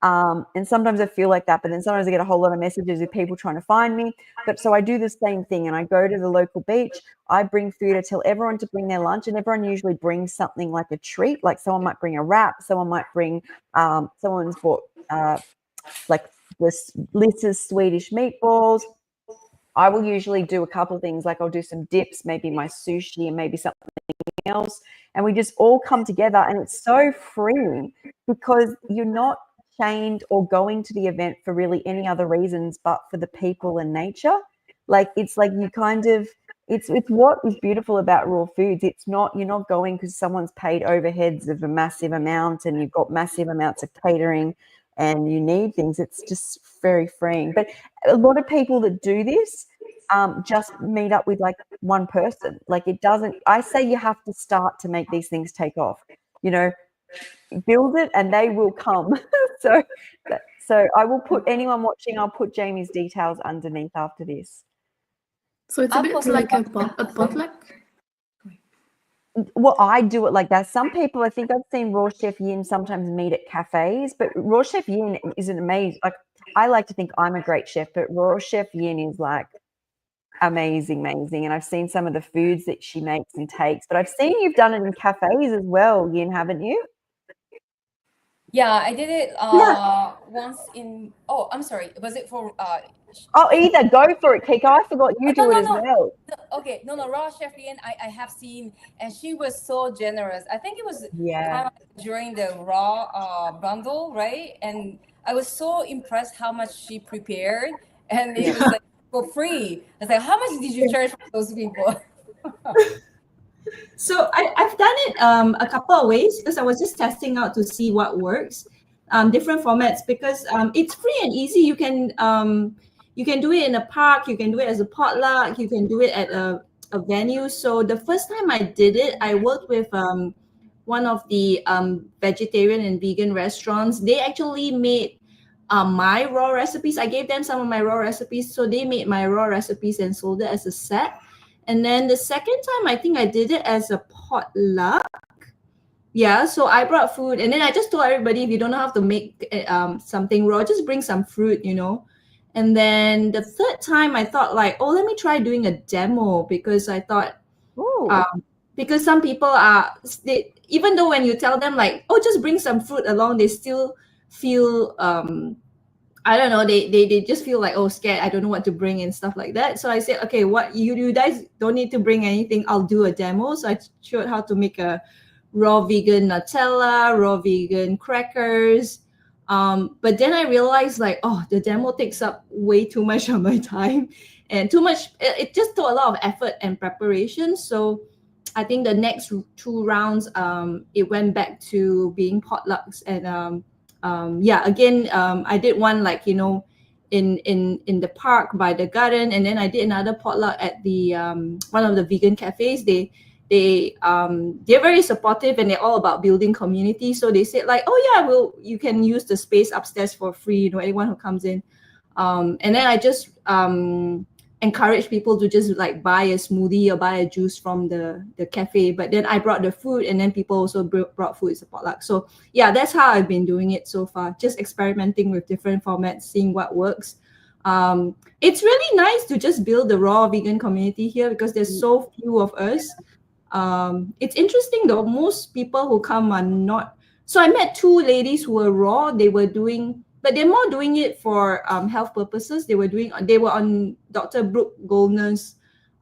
And sometimes I feel like that, but then sometimes I get a whole lot of messages with people trying to find me. But so I do the same thing, and I go to the local beach. I bring food. I tell everyone to bring their lunch, and everyone usually brings something like a treat. Like someone might bring a wrap. Someone might bring. Someone's bought like this Lisa's Swedish meatballs. I will usually do a couple of things. Like I'll do some dips, maybe my sushi, and maybe something else, and we just all come together. And it's so freeing because you're not chained or going to the event for really any other reasons but for the people and nature. Like it's like you kind of, it's what is beautiful about raw foods. It's not, you're not going because someone's paid overheads of a massive amount and you've got massive amounts of catering and you need things. It's just very freeing. But a lot of people that do this just meet up with like one person. Like it doesn't, I say you have to start to make these things take off, you know, build it and they will come. So I will put anyone watching, I'll put Jamie's details underneath after this. So it's a bit like a potluck. Well, I do it like that. Some people, I think I've seen Raw Chef Yin sometimes meet at cafes, but Raw Chef Yin is an amazing, like I like to think I'm a great chef, but Raw Chef Yin is like amazing. And I've seen some of the foods that she makes and takes, but I've seen you've done it in cafes as well, Yin, haven't you? Yeah, I did it once in. Oh, I'm sorry. Was it for? Either go for it, Kiko. I forgot you do it as well. Okay, Raw Chef Ian, I have seen, and she was so generous. I think it was during the raw bundle, right? And I was so impressed how much she prepared, and it was like for free. I was like, how much did you charge for those people? So I've done it a couple of ways because I was just testing out to see what works, different formats, because it's free and easy. You can do it in a park, you can do it as a potluck, you can do it at a venue. So the first time I did it, I worked with one of the vegetarian and vegan restaurants. They actually made my raw recipes. I gave them some of my raw recipes, so they made my raw recipes and sold it as a set. And then the second time, I think I did it as a potluck. yeah, so I brought food, and then I just told everybody, if you don't know how to make something raw, just bring some fruit, you know. And then the third time, I thought like, oh, let me try doing a demo, because I thought, Ooh. because some people are, even though when you tell them like, oh, just bring some fruit along, they still feel I don't know, they just feel like, oh, scared, I don't know what to bring and stuff like that. So I said, okay, what you guys don't need to bring anything, I'll do a demo. So I showed how to make a raw vegan Nutella, raw vegan crackers. But then I realized like, oh, the demo takes up way too much of my time, and too much, it just took a lot of effort and preparation. So I think the next two rounds, it went back to being potlucks. And yeah, again, I did one like, you know, in the park by the garden, and then I did another potluck at the one of the vegan cafes. They're very supportive, and they're all about building community. So they said like, oh yeah, well, you can use the space upstairs for free, you know, anyone who comes in. And then I just encourage people to just like buy a smoothie or buy a juice from the cafe. But then I brought the food, and then people also brought food as a potluck. So yeah, that's how I've been doing it so far, just experimenting with different formats, seeing what works. It's really nice to just build the raw vegan community here, because there's so few of us. It's interesting though, most people who come are not. So I met two ladies who were raw. They were doing, but they're more doing it for health purposes. They were on Dr. Brooke Goldner's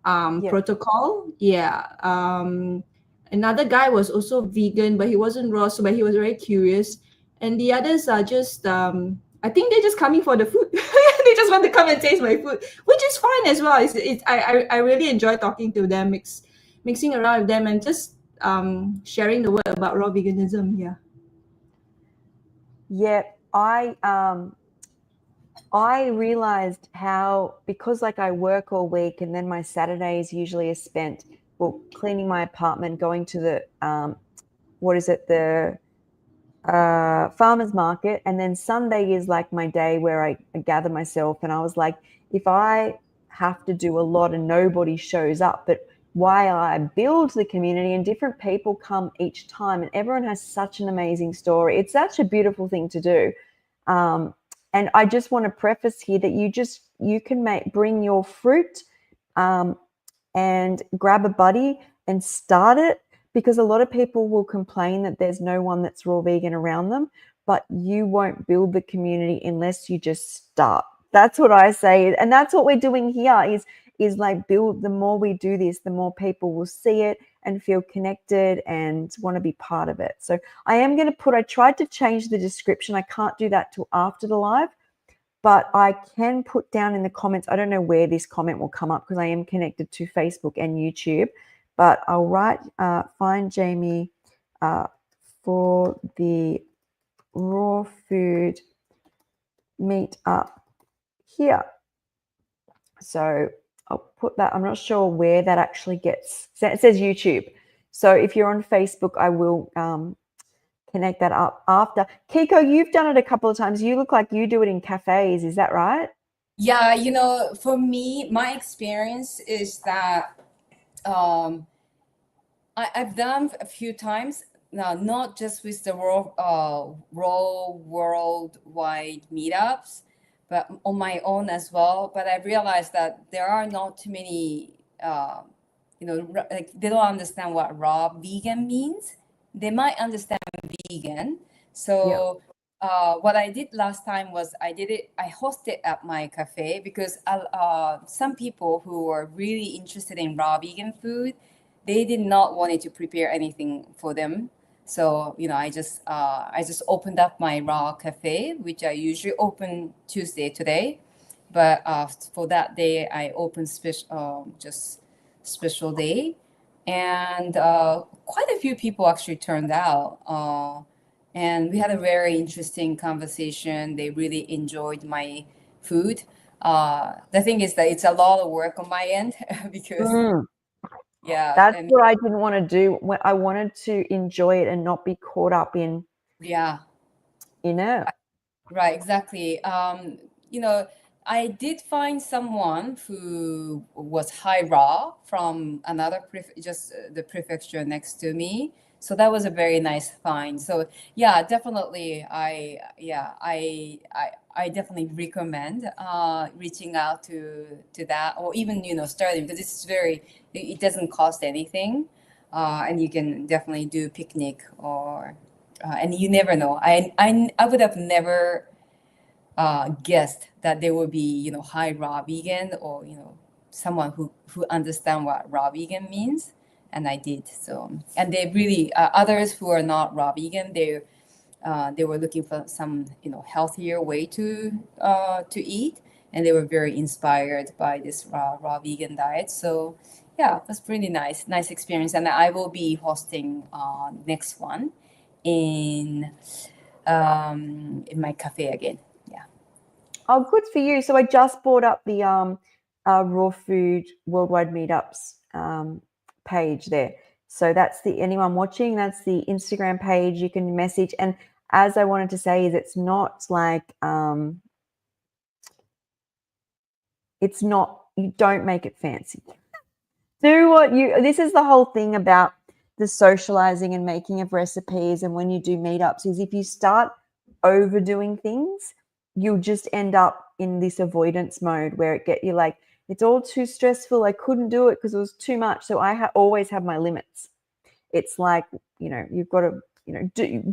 Yep. protocol. Yeah. Another guy was also vegan, but he wasn't raw, so but he was very curious. And the others are just I think they're just coming for the food. They just want to come and taste my food, which is fine as well. I really enjoy talking to them, mixing around with them, and just sharing the word about raw veganism. Yeah. Yeah, I realized how, because like I work all week, and then my Saturdays usually are spent, well, cleaning my apartment, going to the the farmers market, and then Sunday is like my day where I gather myself. And I was like, if I have to do a lot and nobody shows up, but while I build the community and different people come each time, and everyone has such an amazing story, it's such a beautiful thing to do. And I just want to preface here that you can bring your fruit and grab a buddy and start it, because a lot of people will complain that there's no one that's raw vegan around them, but you won't build the community unless you just start. That's what I say. And that's what we're doing here is like build. The more we do this, the more people will see it and feel connected and want to be part of it. So I tried to change the description. I can't do that till after the live, but I can put down in the comments. I don't know where this comment will come up because I am connected to Facebook and YouTube, but I'll write, find Jamie for the raw food meet up here. So I'll put that. I'm not sure where that actually gets. It says YouTube. So if you're on Facebook, I will connect that up after. Kiko, you've done it a couple of times. You look like you do it in cafes. Is that right? Yeah, you know, for me, my experience is that I've done a few times now, not just with the raw worldwide meetups, but on my own as well. But I realized that there are not too many, like they don't understand what raw vegan means. They might understand vegan. So what I did last time was I hosted at my cafe, because some people who were really interested in raw vegan food, they did not want to prepare anything for them. So, you know, I just opened up my raw cafe, which I usually open Tuesday today. But for that day, I opened just special day. And quite a few people actually turned out. And we had a very interesting conversation. They really enjoyed my food. The thing is that it's a lot of work on my end because, yeah. That's what I didn't want to do. I wanted to enjoy it and not be caught up in, yeah. Right, exactly. You know, I did find someone who was high raw from another the prefecture next to me. So that was a very nice find. So yeah, definitely, I definitely recommend reaching out to that, or even starting, because it's it doesn't cost anything, and you can definitely do picnic or and you never know. I would have never guessed that there would be high raw vegan, or someone who understand what raw vegan means, and I did. So, and they really others who are not raw vegan, they were looking for some healthier way to eat, and they were very inspired by this raw vegan diet. So yeah, that's pretty nice experience. And I will be hosting next one in my cafe again. Yeah. Oh, good for you. So I just brought up the Raw Food Worldwide Meetups page there. So that's anyone watching, that's the Instagram page. You can message. And as I wanted to say is it's not like, you don't make it fancy. This is the whole thing about the socializing and making of recipes. And when you do meetups is if you start overdoing things, you'll just end up in this avoidance mode where you're like, it's all too stressful. I couldn't do it because it was too much. So I always have my limits. It's like, you've got to,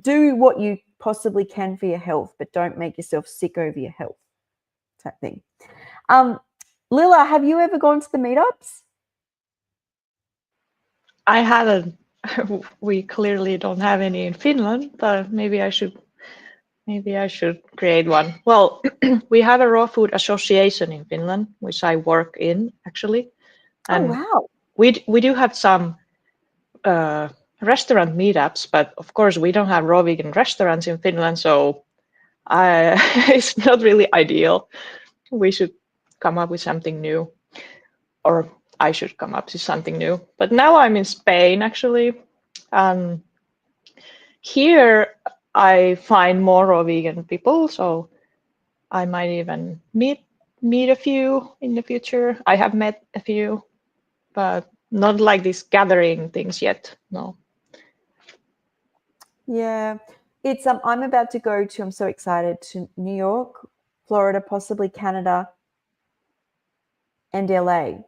do what you possibly can for your health, but don't make yourself sick over your health type thing. Lila, have you ever gone to the meetups? I haven't. We clearly don't have any in Finland, but maybe I should create one. Well, we have a raw food association in Finland, which I work in actually. And wow. We do have some restaurant meetups, but of course we don't have raw vegan restaurants in Finland, so it's not really ideal. We should come up with something new, or I should come up with something new. But now I'm in Spain actually. Here I find more raw vegan people, so I might even meet a few in the future. I have met a few, but not like these gathering things yet. No. Yeah, it's I'm about to go to, I'm so excited, to New York, Florida, possibly Canada, and LA.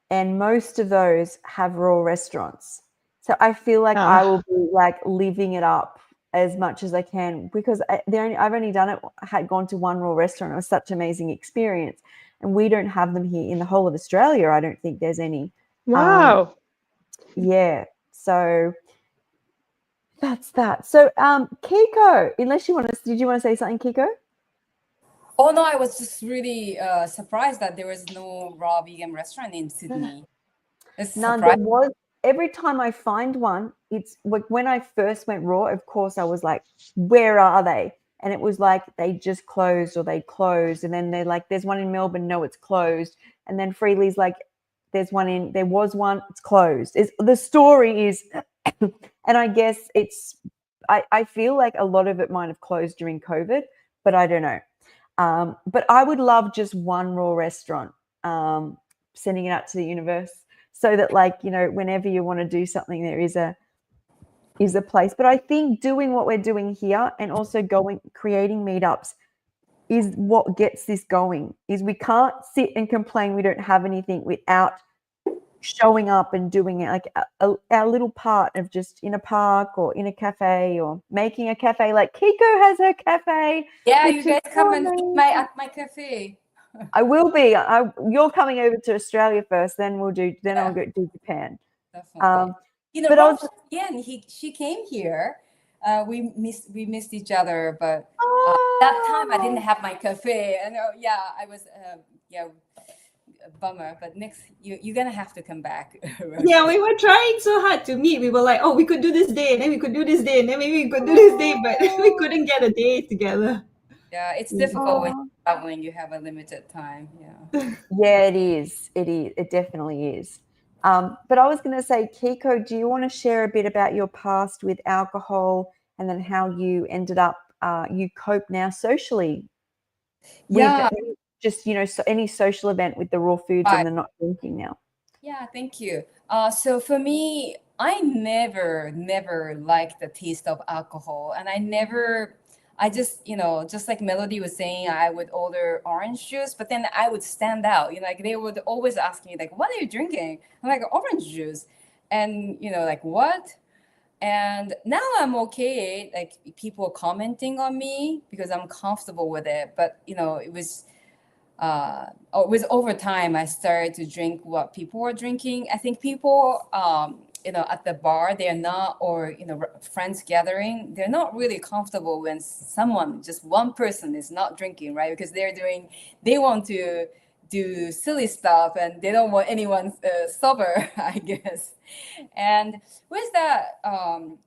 And most of those have raw restaurants. So I feel like I will be like living it up as much as I can, because I've only had gone to one raw restaurant. It was such an amazing experience. And we don't have them here in the whole of Australia. I don't think there's any. Wow. Yeah. So that's that. So Kiko, did you want to say something, Kiko? Oh no, I was just really surprised that there was no raw vegan restaurant in Sydney. None. There was. Every time I find one, it's like when I first went raw, of course, I was like, where are they? And it was like they just closed, or they closed. And then they're like, there's one in Melbourne, no, it's closed. And then Freely's like, there was one, it's closed. The story is, and I guess I feel like a lot of it might have closed during COVID, but I don't know. But I would love just one raw restaurant, sending it out to the universe, so that whenever you want to do something, there is a place. But I think doing what we're doing here, and also creating meetups, is what gets this going. Is we can't sit and complain we don't have anything without showing up and doing it, like our little part of just in a park or in a cafe, or making a cafe. Like Kiko has her cafe. Yeah, you guys come and eat at my cafe. I will be. You're coming over to Australia first, then I'll go do Japan. Definitely. She came here. We missed each other, but that time I didn't have my cafe, and I was a bummer. But next, you're gonna have to come back. Yeah, we were trying so hard to meet. We were like, oh, we could do this day, and then we could do this day, and then maybe we could do this day, but we couldn't get a day together. Yeah, it's difficult when you're traveling. You have a limited time. Yeah. Yeah, it is. It definitely is. But I was going to say, Kiko, do you want to share a bit about your past with alcohol, and then how you ended up, you cope now socially? Yeah. With just, any social event with the raw foods and the not drinking now. Yeah, thank you. So for me, I never liked the taste of alcohol, and I just, just like Melody was saying, I would order orange juice, but then I would stand out. Like they would always ask me, like, "What are you drinking?" I'm like, "Orange juice," and like, "What?" And now I'm okay. Like people commenting on me because I'm comfortable with it, but it was over time I started to drink what people were drinking. I think people, at the bar, they're not, or friends gathering, they're not really comfortable when just one person is not drinking, right? Because they want to do silly stuff and they don't want anyone sober, I guess. And with that,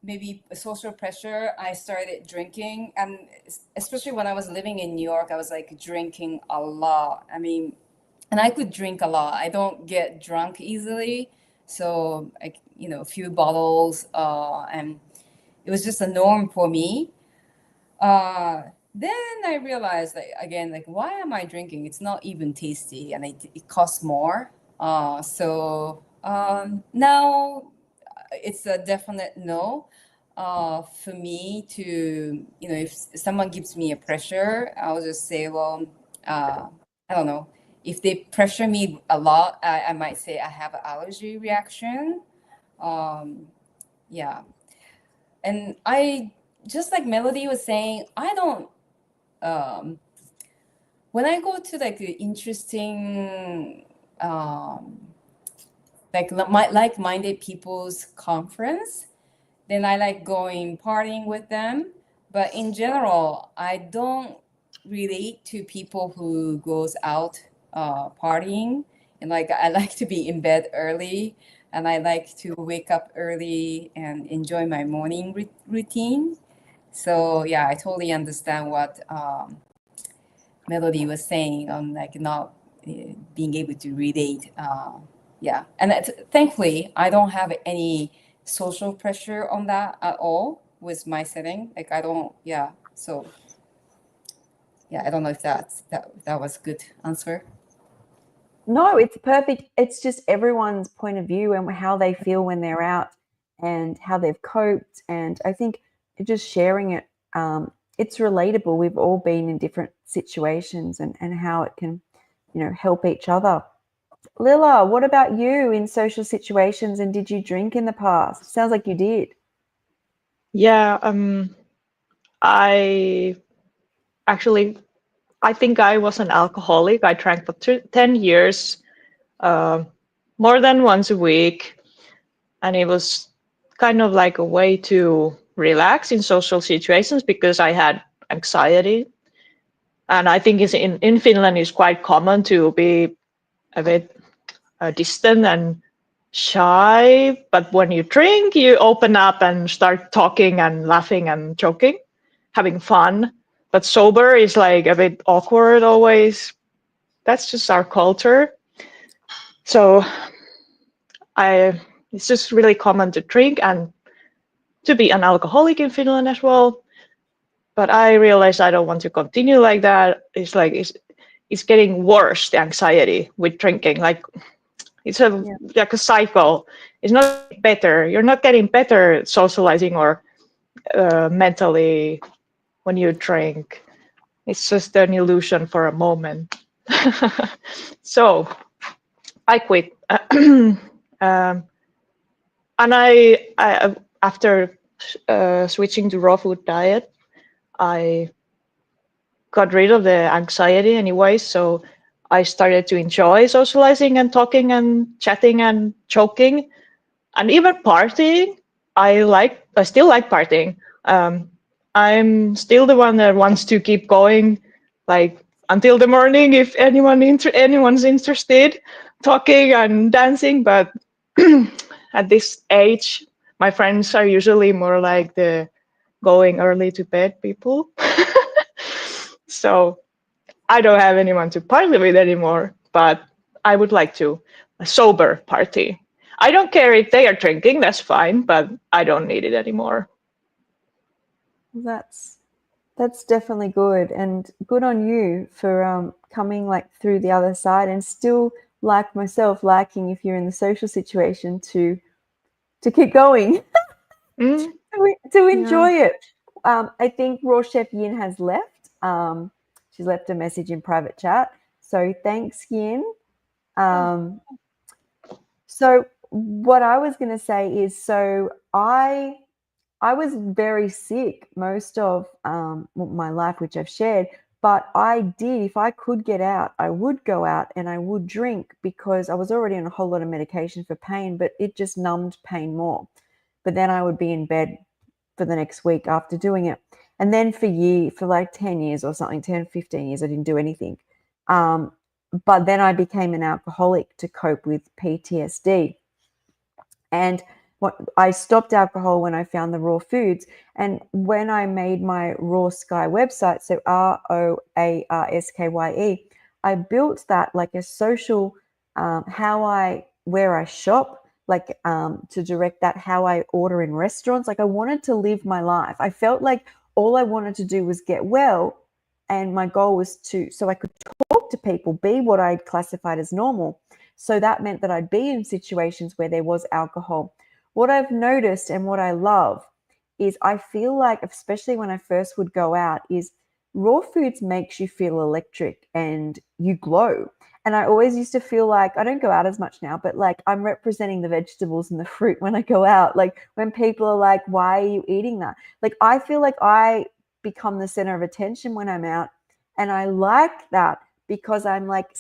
maybe social pressure, I started drinking. And especially when I was living in New York, I was like drinking a lot. I mean, and I could drink a lot. I don't get drunk easily. So, like, a few bottles, and it was just a norm for me. Then I realized, like, again, like, why am I drinking? It's not even tasty, and it costs more. Now it's a definite no. For me to, if someone gives me a pressure, I'll just say, well, I don't know. If they pressure me a lot, I might say I have an allergy reaction. Yeah. And I, just like Melody was saying, I don't, when I go to like the interesting, like-minded people's conference, then I like going partying with them. But in general, I don't relate to people who goes out partying. And like I like to be in bed early, and I like to wake up early and enjoy my morning routine. So yeah, I totally understand what Melody was saying on like not being able to relate. Yeah, and thankfully I don't have any social pressure on that at all with my setting. Like I don't. Yeah. So yeah, I don't know if that was a good answer. No, it's perfect. It's just everyone's point of view and how they feel when they're out and how they've coped. And I think just sharing it, it's relatable. We've all been in different situations and how it can, help each other. Lila, what about you in social situations, and did you drink in the past? Sounds like you did. Yeah, I actually, I think I was an alcoholic. I drank for 10 years, more than once a week. And it was kind of like a way to relax in social situations because I had anxiety. And I think in Finland it's quite common to be a bit distant and shy. But when you drink, you open up and start talking and laughing and joking, having fun. But sober is like a bit awkward always. That's just our culture. So it's just really common to drink and to be an alcoholic in Finland as well. But I realized I don't want to continue like that. It's like it's getting worse, the anxiety with drinking. Like it's like a cycle. It's not better. You're not getting better socializing or mentally when you drink. It's just an illusion for a moment. So I quit. And I after switching to raw food diet, I got rid of the anxiety anyway. So I started to enjoy socializing and talking and chatting and joking and even partying. I still like partying. I'm still the one that wants to keep going, like until the morning if anyone's interested, talking and dancing. But at this age, my friends are usually more like the going early to bed people. So I don't have anyone to party with anymore, but I would like to a sober party. I don't care if they are drinking, that's fine, but I don't need it anymore. That's definitely good, and good on you for coming like through the other side and still, like myself, liking if you're in the social situation to to keep going, Mm. to enjoy it. I think Raw Chef Yin has left. She's left a message in private chat. So thanks, Yin. So what I was going to say is, so I was very sick most of my life, which I've shared. But I did, if I could get out, I would go out and I would drink, because I was already on a whole lot of medication for pain, but it just numbed pain more. But then I would be in bed for the next week after doing it. And then for like 10 years or something, 10, 15 years, I didn't do anything. But then I became an alcoholic to cope with PTSD. And I stopped alcohol when I found the raw foods. And when I made my Raw Sky website, so ROARSKYE, I built that like a social, where I shop, like to direct that, how I order in restaurants. Like I wanted to live my life. I felt like all I wanted to do was get well. And my goal was so I could talk to people, be what I classified as normal. So that meant that I'd be in situations where there was alcohol. What I've noticed and what I love is, I feel like, especially when I first would go out, is raw foods makes you feel electric and you glow. And I always used to feel like, I don't go out as much now, but like I'm representing the vegetables and the fruit when I go out. Like when people are like, why are you eating that? Like I feel like I become the center of attention when I'm out. And I like that, because I'm like,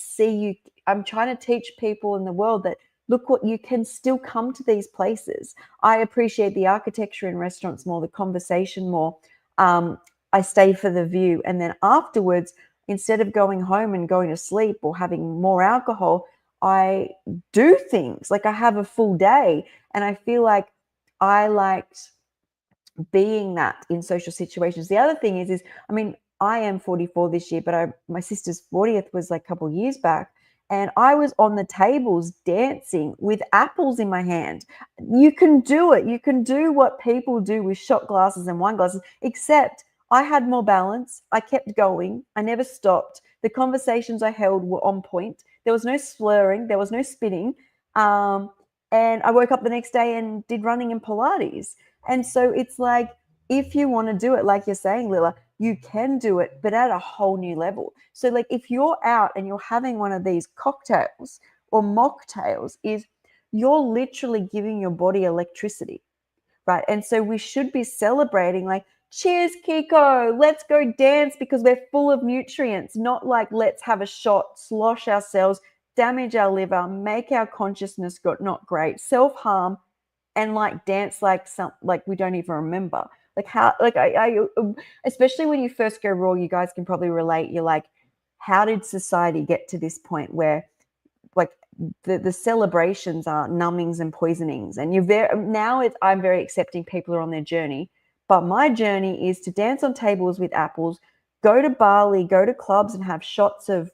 I'm trying to teach people in the world that, look, what you can still come to these places. I appreciate the architecture in restaurants more, the conversation more. I stay for the view. And then afterwards, instead of going home and going to sleep or having more alcohol, I do things. Like I have a full day, and I feel like I liked being that in social situations. The other thing is I mean, I am 44 this year, but my sister's 40th was like a couple of years back. And I was on the tables dancing with apples in my hand. You can do it. You can do what people do with shot glasses and wine glasses, except I had more balance. I kept going. I never stopped. The conversations I held were on point. There was no slurring. There was no spitting. And I woke up the next day and did running and Pilates. And so it's like, if you want to do it, like you're saying, Lila, you can do it, but at a whole new level. So like if you're out and you're having one of these cocktails or mocktails, you're literally giving your body electricity, right? And so we should be celebrating like, cheers, Kiko, let's go dance because we're full of nutrients, not like let's have a shot, slosh ourselves, damage our liver, make our consciousness not great, self-harm, and like dance like we don't even remember. Like how, like I especially when you first go raw, you guys can probably relate. You're like, how did society get to this point where like the celebrations are numbings and poisonings? And I'm very accepting people are on their journey, but my journey is to dance on tables with apples, go to Bali, go to clubs and have shots of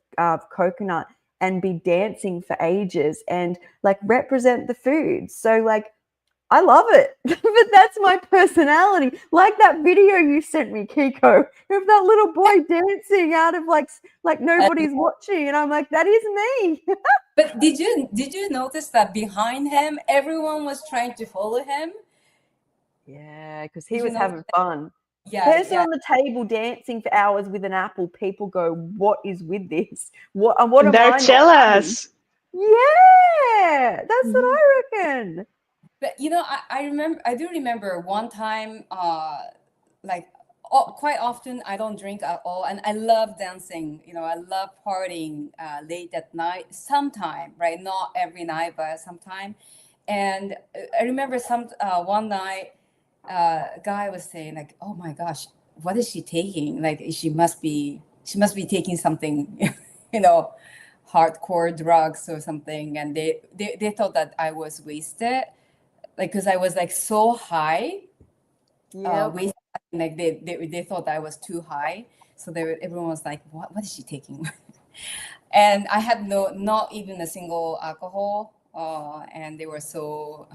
coconut and be dancing for ages and like represent the food. So like, I love it, but that's my personality. Like that video you sent me, Kiko, of that little boy dancing out of like nobody's watching, and I'm like, that is me. But did you notice that behind him, everyone was trying to follow him? Yeah, because he was having fun. Yeah, Person on the table dancing for hours with an apple. People go, what is with this? What am They're I? jealous. Yeah, that's what I reckon. But you know, I do remember one time, like quite often I don't drink at all, and I love dancing. You know, I love partying late at night. Sometime, right? Not every night, but sometime. And I remember one night, a guy was saying like, "Oh my gosh, what is she taking? Like, she must be taking something, you know, hardcore drugs or something." And they thought that I was wasted. Like, because I was like so high, wasted, like they thought I was too high, so everyone was like, what is she taking? And I had not even a single alcohol, and they were so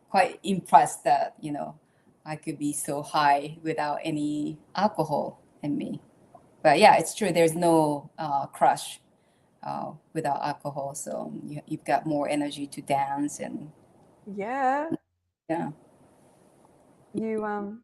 quite impressed that, you know, I could be so high without any alcohol in me. But yeah, it's true, there's no crush without alcohol, so you've got more energy to dance and Yeah. Yeah. You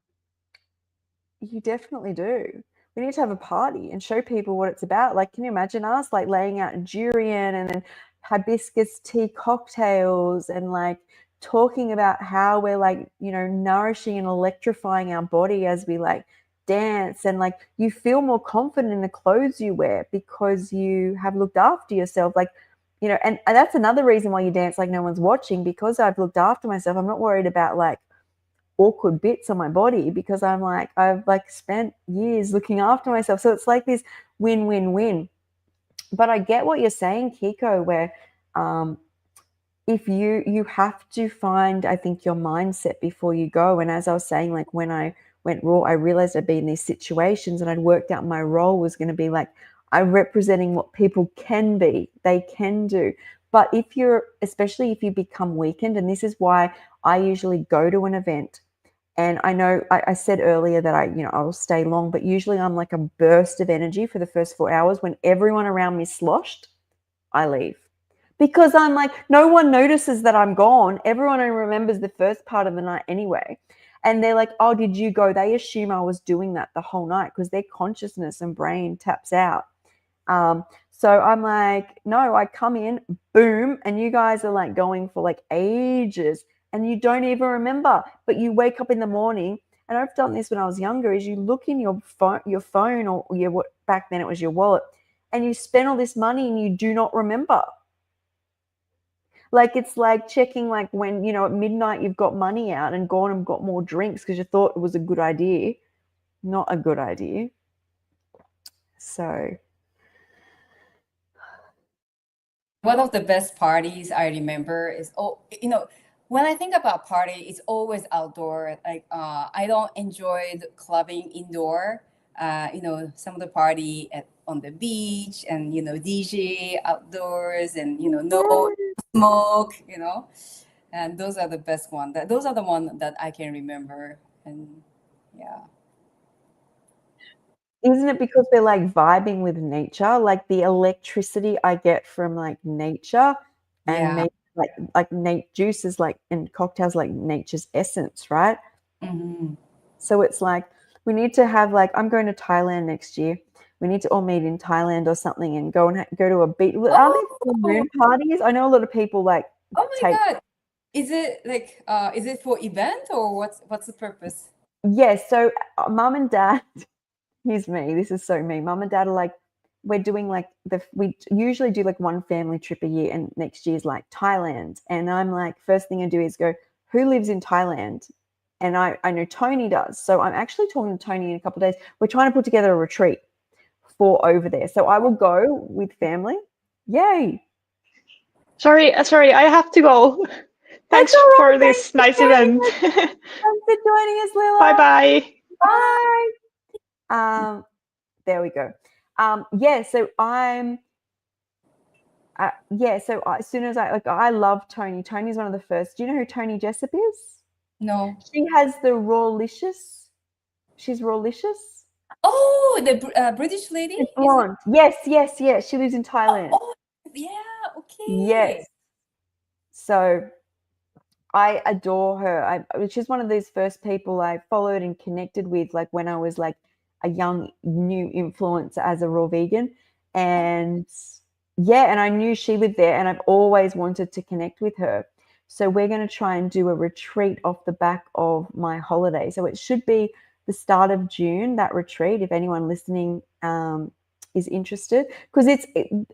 definitely do. We need to have a party and show people what it's about. Like, can you imagine us like laying out durian and then hibiscus tea cocktails and like talking about how we're like, you know, nourishing and electrifying our body as we like dance, and like you feel more confident in the clothes you wear because you have looked after yourself. Like, you know, and that's another reason why you dance like no one's watching, because I've looked after myself. I'm not worried about like awkward bits on my body because I'm like, I've like spent years looking after myself. So it's like this win-win-win. But I get what you're saying, Kiko, where if you have to find, I think, your mindset before you go. And as I was saying, like when I went raw, I realized I'd be in these situations and I'd worked out my role was going to be like, I'm representing what people can be, they can do. But if you're, especially if you become weakened, and this is why I usually go to an event, and I know I said earlier that I will stay long, but usually I'm like a burst of energy for the first 4 hours. When everyone around me sloshed, I leave. Because I'm like, no one notices that I'm gone. Everyone only remembers the first part of the night anyway. And they're like, oh, did you go? They assume I was doing that the whole night because their consciousness and brain taps out. So I'm like, no, I come in, boom, and you guys are like going for like ages and you don't even remember, but you wake up in the morning. And I've done this when I was younger, is you look in your phone or your, back then it was your wallet, and you spend all this money and you do not remember. Like it's like checking like when, you know, at midnight you've got money out and gone and got more drinks because you thought it was a good idea. Not a good idea. So One of the best parties I remember is, when I think about party, it's always outdoor. Like I don't enjoy the clubbing indoor. Some of the party on the beach and DJ outdoors and no smoke. And those are the best one. Those are the one that I can remember. And yeah. Isn't it because we're like vibing with nature? Like the electricity I get from like nature, and Yeah. like juices like and cocktails like nature's essence, right? Mm-hmm. So it's like we need to have like, I'm going to Thailand next year. We need to all meet in Thailand or something and go to a beach. Are there full moon parties? I know a lot of people like Oh my God. Is it like is it for event or what's the purpose? Yes. So mum and dad, here's me. This is so me. Mum and dad are like, we're doing like we usually do like one family trip a year, and next year's like Thailand. And I'm like, first thing I do is go, who lives in Thailand? And I know Tony does. So I'm actually talking to Tony in a couple of days. We're trying to put together a retreat for over there. So I will go with family. Yay. Sorry, I have to go. Thanks That's all for right. this Thanks nice for joining event. us. Thanks for joining us, Lila. Bye-bye. Bye. There we go. So I'm so as soon as I love Tony. Tony's one of the first. Do you know who Tony Jessup is? No. She has the Rawlicious. She's Rawlicious. Oh, the British lady? She's blonde. Yes. She lives in Thailand. Oh, yeah, okay. Yes. So I adore her. She's one of these first people I followed and connected with, like when I was like a young new influencer as a raw vegan. And and I knew she lived there, and I've always wanted to connect with her. So we're going to try and do a retreat off the back of my holiday. So it should be the start of June, that retreat, if anyone listening is interested, because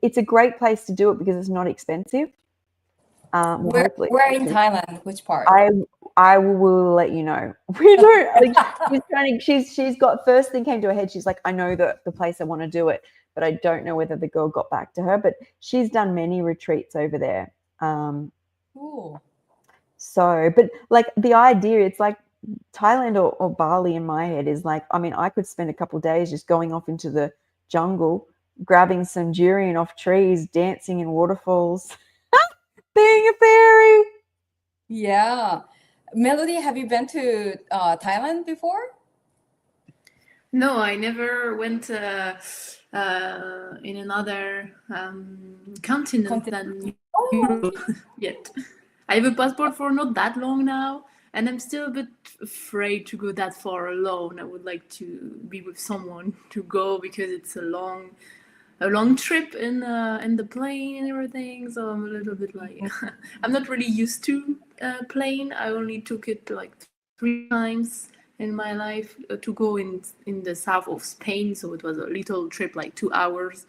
it's a great place to do it because it's not expensive. Where in Thailand? Which part? I will let you know. We don't like she's got, first thing came to her head, she's like, I know the place I want to do it, but I don't know whether the girl got back to her. But she's done many retreats over there. Cool. So, but like the idea, it's like Thailand or Bali in my head is like, I mean, I could spend a couple of days just going off into the jungle, grabbing some durian off trees, dancing in waterfalls, being a fairy. Yeah. Melodie, have you been to Thailand before? No, I never went in another continent than Europe yet. I have a passport for not that long now, And I'm still a bit afraid to go that far alone. I would like to be with someone to go because it's a long trip in the plane and everything. So I'm a little bit like I'm not really used to plane. I only took it like 3 times in my life to go in the south of Spain. So it was a little trip, like 2 hours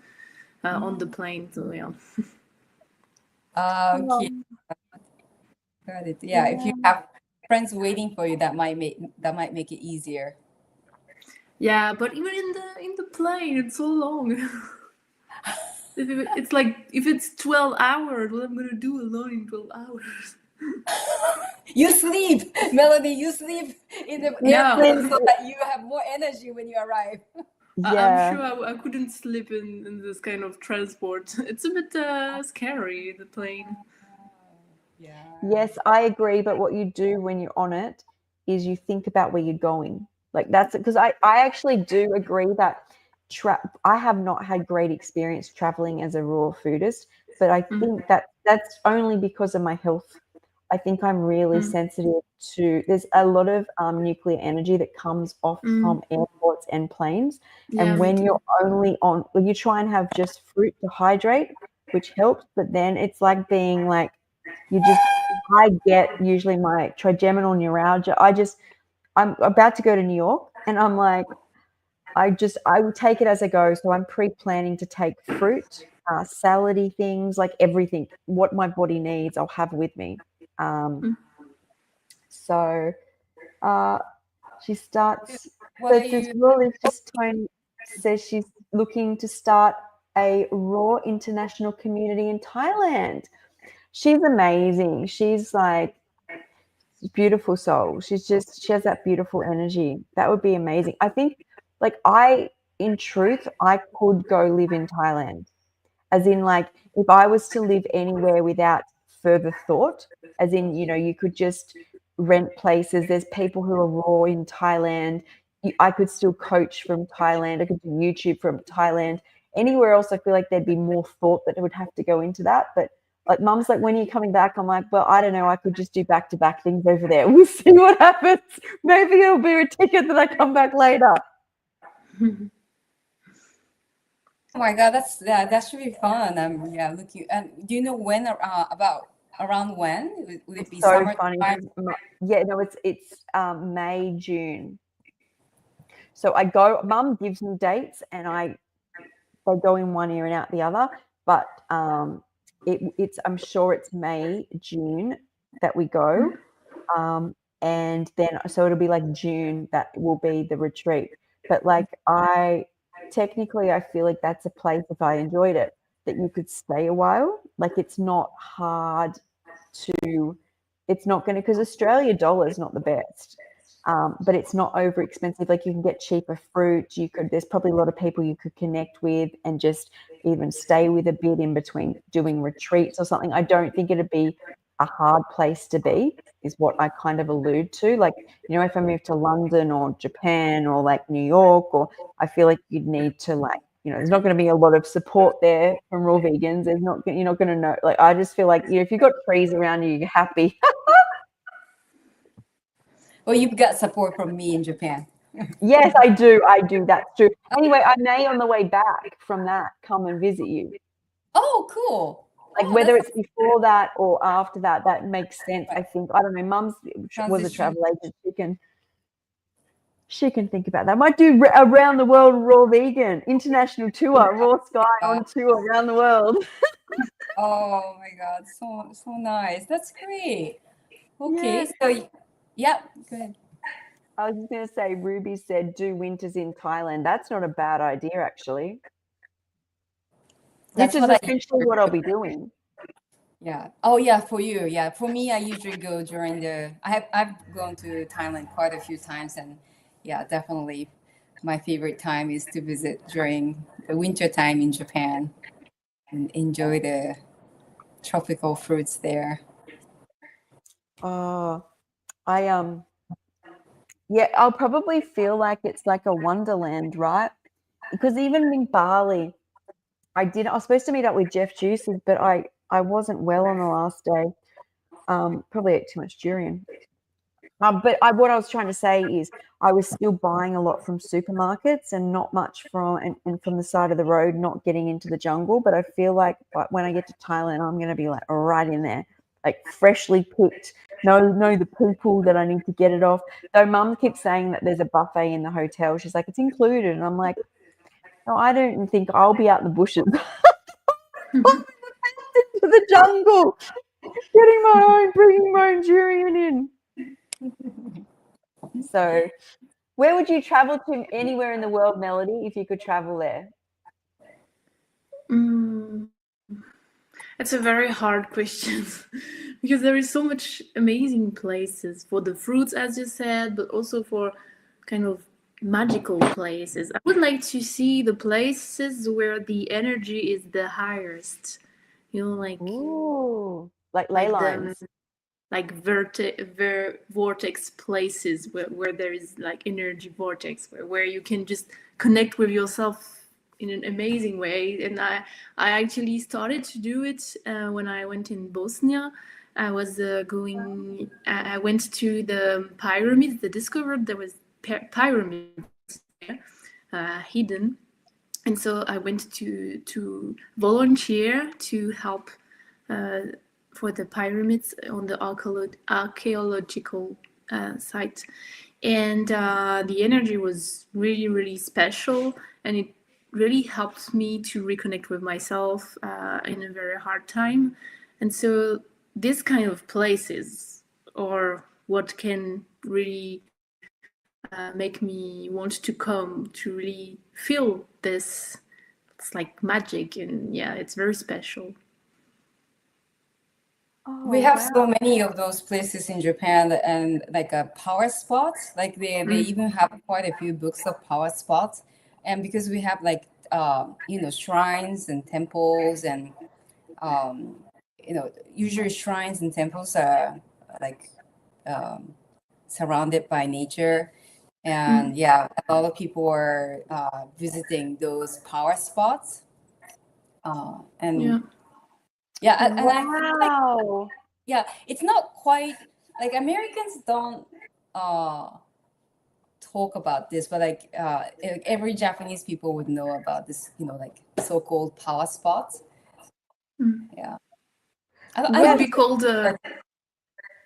on the plane. So yeah. Okay, got it. Yeah, if you have friends waiting for you, that might make it easier. Yeah, but even in the plane, it's so long. It's like if it's 12 hours, what I'm gonna do alone in 12 hours? You sleep, Melody. You sleep in the Yeah. airplane so that you have more energy when you arrive. Yeah. I'm sure I couldn't sleep in this kind of transport. It's a bit scary, the plane. Yeah. Yes, I agree. But what you do when you're on it is you think about where you're going. Like that's because I actually do agree that I have not had great experience traveling as a raw foodist, but I think that that's only because of my health. I think I'm really sensitive to. There's a lot of nuclear energy that comes off from airports and planes, Yeah, and me when too. you're only on, when you try and have just fruit to hydrate, which helps, but then it's like being like you just. I get usually my trigeminal neuralgia. I'm about to go to New York, and I'm like, I will take it as I go. So I'm pre-planning to take fruit, salady things, like everything, what my body needs, I'll have with me. So she starts. What So are it says, you? Roll just Tony says she's looking to start a raw international community in Thailand. She's amazing. She's like beautiful soul. She has that beautiful energy. That would be amazing. I think like in truth, I could go live in Thailand. As in like if I was to live anywhere without further thought, as in, you could just rent places. There's people who are raw in Thailand. I could still coach from Thailand. I could do YouTube from Thailand. Anywhere else, I feel like there'd be more thought that would have to go into that. But like mum's like, when are you coming back? I'm like, well, I don't know. I could just do back-to-back things over there. We'll see what happens. Maybe it'll be a ticket that I come back later. Oh my God, that should be fun. Yeah, look you. And do you know when about around when would it be So summer funny. time? Yeah, no, it's May, June. So mum gives me dates and they go in one ear and out the other. But I'm sure it's May, June that we go. And then so it'll be like June that will be the retreat. But like technically I feel like that's a place, if I enjoyed it, that you could stay a while. Like it's not hard it's not going to, because Australia dollar is not the best. But it's not over expensive. Like you can get cheaper fruit. There's probably a lot of people you could connect with and just even stay with a bit in between doing retreats or something. I don't think it'd be a hard place to be, is what I kind of allude to. Like, if I move to London or Japan or like New York, or I feel like you'd need to like, there's not going to be a lot of support there from raw vegans. You're not going to know. Like, I just feel like, if you've got trees around you, you're happy. Well, you've got support from me in Japan. Yes, I do. That's true. Anyway, I may on the way back from that come and visit you. Oh, cool. Like whether it's before that or after that, that makes sense. I think. I don't know. Mum's was a travel agent. She can think about that. I might do around the world raw vegan international tour, raw sky on tour around the world. Oh my God, so nice. That's great. Okay, so yeah, go ahead. I was just going to say, Ruby said, do winters in Thailand. That's not a bad idea, actually. This is essentially what I'll be doing. Yeah. Oh yeah, for you. Yeah. For me, I usually go during I've gone to Thailand quite a few times, and yeah, definitely my favorite time is to visit during the winter time in Japan and enjoy the tropical fruits there. Oh, I'll probably feel like it's like a wonderland, right? Because even in Bali, I was supposed to meet up with Jeff Juices, but I wasn't well on the last day. Probably ate too much durian. But what I was trying to say is I was still buying a lot from supermarkets and not much and from the side of the road, not getting into the jungle. But I feel like when I get to Thailand, I'm going to be like right in there, like freshly picked. Know the people that I need to get it off. Though Mum keeps saying that there's a buffet in the hotel. She's like, it's included. And I'm like, no, I don't think I'll be out in the bushes. I'm into the jungle, bringing my own durian in. So, where would you travel to anywhere in the world, Melodie, if you could travel there? It's a very hard question because there is so much amazing places for the fruits, as you said, but also for kind of magical places. I would like to see the places where the energy is the highest, like Ooh, like ley lines. Like vortex places where there is like energy vortex where you can just connect with yourself in an amazing way. And I actually started to do it when I went in Bosnia. I was I went to the pyramids. They discovered there was pyramids there, hidden, and so I went to volunteer to help for the pyramids on the archaeological site. And the energy was really, really special, and it really helped me to reconnect with myself in a very hard time. And so this kind of places, or what can really make me want to come to really feel this, it's like magic, and yeah, it's very special. We have so many of those places in Japan, and like a power spots. Like they even have quite a few books of power spots. And because we have like shrines and temples, and usually shrines and temples are like surrounded by nature. And yeah, a lot of people are visiting those power spots. And Wow. Yeah, it's not quite like Americans don't talk about this, but like every Japanese people would know about this, like so-called power spots. Yeah. Would be called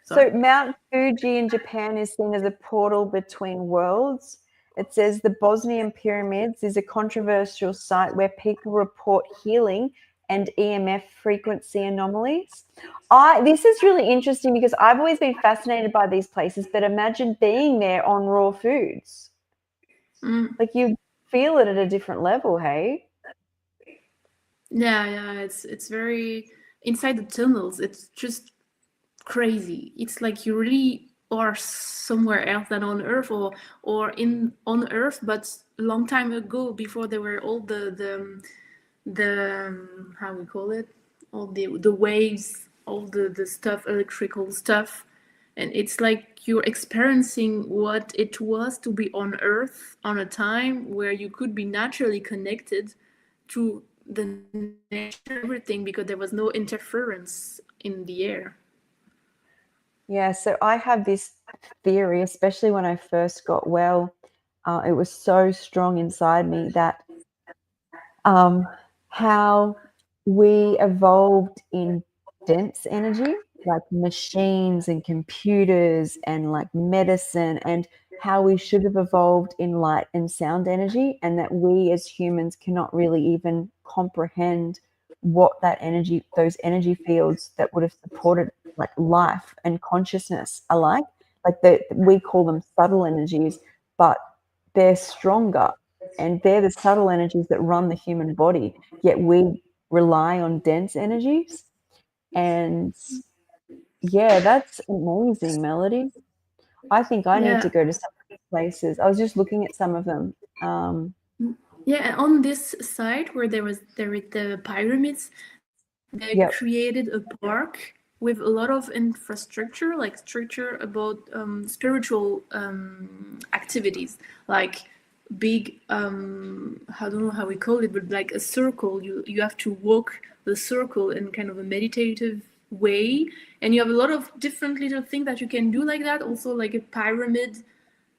So Mount Fuji in Japan is seen as a portal between worlds. It says the Bosnian pyramids is a controversial site where people report healing and EMF frequency anomalies. This is really interesting because I've always been fascinated by these places, but imagine being there on raw foods. Like you feel it at a different level, hey? Yeah, it's very inside the tunnels. It's just crazy. It's like you really are somewhere else than on Earth, or on Earth, but a long time ago, before there were all the how we call it, all the waves, all the stuff, electrical stuff, and it's like you're experiencing what it was to be on Earth on a time where you could be naturally connected to the nature, everything, because there was no interference in the air. Yeah, so I have this theory, especially when I first got well, it was so strong inside me that how we evolved in dense energy, like machines and computers and like medicine, and how we should have evolved in light and sound energy, and that we as humans cannot really even comprehend what those energy fields that would have supported like life and consciousness are like we call them subtle energies, but they're stronger, and they're the subtle energies that run the human body, yet we rely on dense energies. And yeah, that's amazing, Melodie. I think I need to go to some of these places. I was just looking at some of them. Yeah, on this site where there is the pyramids, they created a park with a lot of infrastructure, like structure about spiritual activities, like big I don't know how we call it, but like a circle. You have to walk the circle in kind of a meditative way, and you have a lot of different little things that you can do like that. Also, like a pyramid,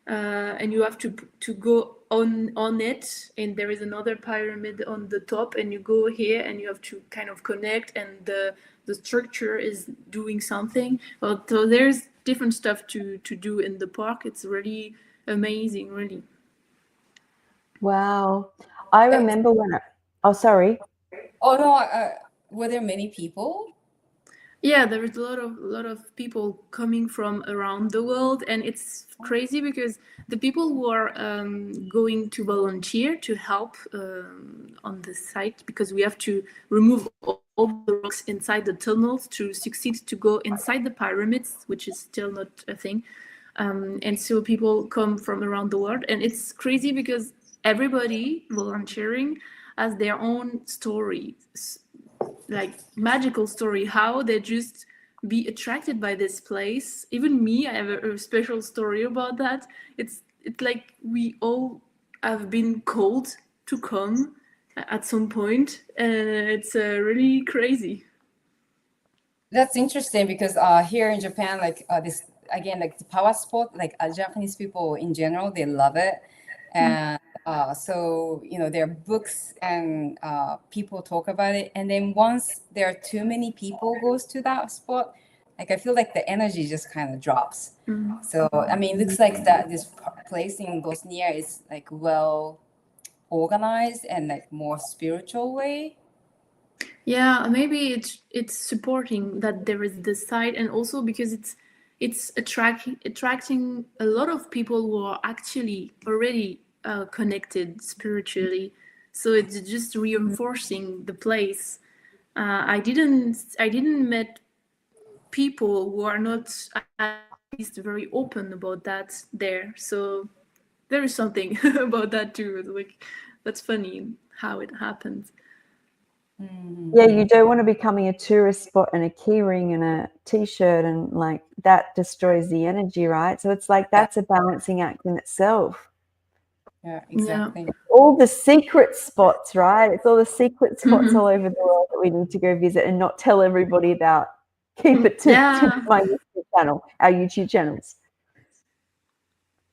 and you have to go on it, and there is another pyramid on the top, and you go here, and you have to kind of connect, and the structure is doing something. Well, so there's different stuff to do in the park. It's really amazing, really. Wow. I remember when oh, sorry. Oh no, were there many people? Yeah, there is a lot of people coming from around the world, and it's crazy because the people who are going to volunteer to help on the site, because we have to remove all the rocks inside the tunnels to succeed to go inside the pyramids, which is still not a thing. And so people come from around the world, and it's crazy because everybody volunteering has their own story, like magical story, how they just be attracted by this place. Even me, I have a special story about that. It's like we all have been called to come at some point, and it's really crazy. That's interesting because here in Japan, like this again, like the power sport, like Japanese people in general, they love it, and so there are books and people talk about it, and then once there are too many people goes to that sport, like I feel like the energy just kind of drops. So I mean, it looks like that this place in Bosnia is like well organized and like more spiritual way. Yeah, maybe it's supporting that there is this side, and also because it's attracting a lot of people who are actually already connected spiritually. So it's just reinforcing the place. I didn't met people who are not at least very open about that there. So there is something about that too. Like that's funny how it happens. Yeah, you don't want to be becoming a tourist spot and a keyring and a t-shirt, and like that destroys the energy, right? So it's like that's a balancing act in itself. Yeah, exactly. All the secret spots, right? It's all the secret spots all over the world that we need to go visit and not tell everybody about. Keep it to my YouTube channel, our YouTube channels.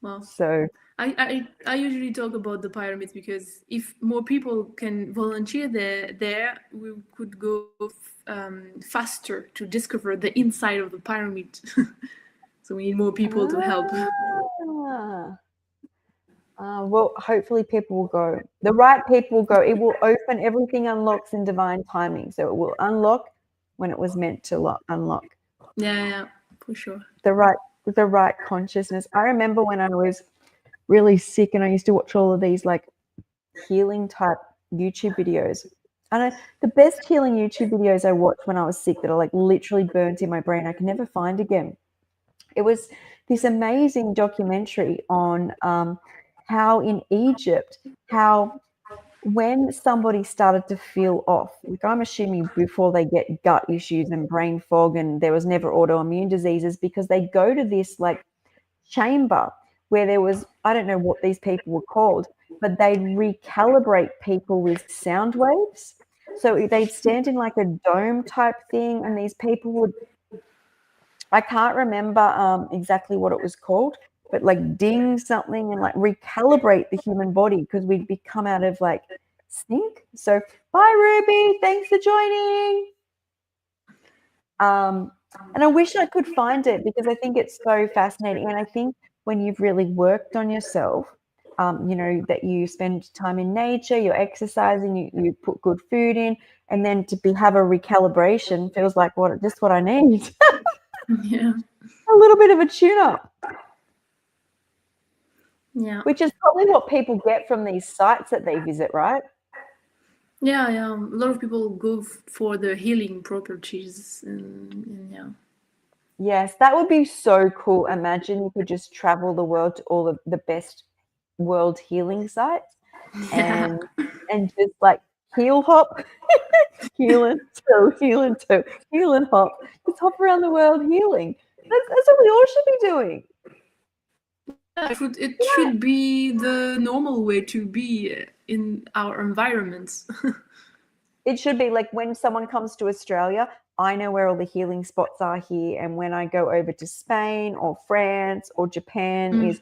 Well, so I usually talk about the pyramids because if more people can volunteer there, we could go faster to discover the inside of the pyramid. So we need more people to help. Well, hopefully people will go. The right people will go. It will open. Everything unlocks in divine timing. So it will unlock when it was meant to unlock. Yeah, for sure. The right consciousness. I remember when I was really sick and I used to watch all of these like healing type YouTube videos. And the best healing YouTube videos I watched when I was sick that are like literally burnt in my brain, I can never find again. It was this amazing documentary on how in Egypt, how when somebody started to feel off, like I'm assuming before they get gut issues and brain fog, and there was never autoimmune diseases, because they go to this like chamber where there was, I don't know what these people were called, but they'd recalibrate people with sound waves. So they'd stand in like a dome type thing, and these people would, I can't remember exactly what it was called, but like ding something and like recalibrate the human body, because we'd come out of like sync. So bye Ruby, thanks for joining. And I wish I could find it because I think it's so fascinating. And I think when you've really worked on yourself, that you spend time in nature, you're exercising, you put good food in, and then to have a recalibration feels like just what I need. Yeah. A little bit of a tune-up. Yeah. Which is probably what people get from these sites that they visit, right? Yeah. A lot of people go for the healing properties, and yeah. Yes, that would be so cool. Imagine you could just travel the world to all of the best world healing sites and just like heal hop, heal and toe, heal and toe, heal and hop. Just hop around the world healing. That's what we all should be doing. It should be the normal way to be in our environments. It should be like when someone comes to Australia, I know where all the healing spots are here. And when I go over to Spain or France or Japan, is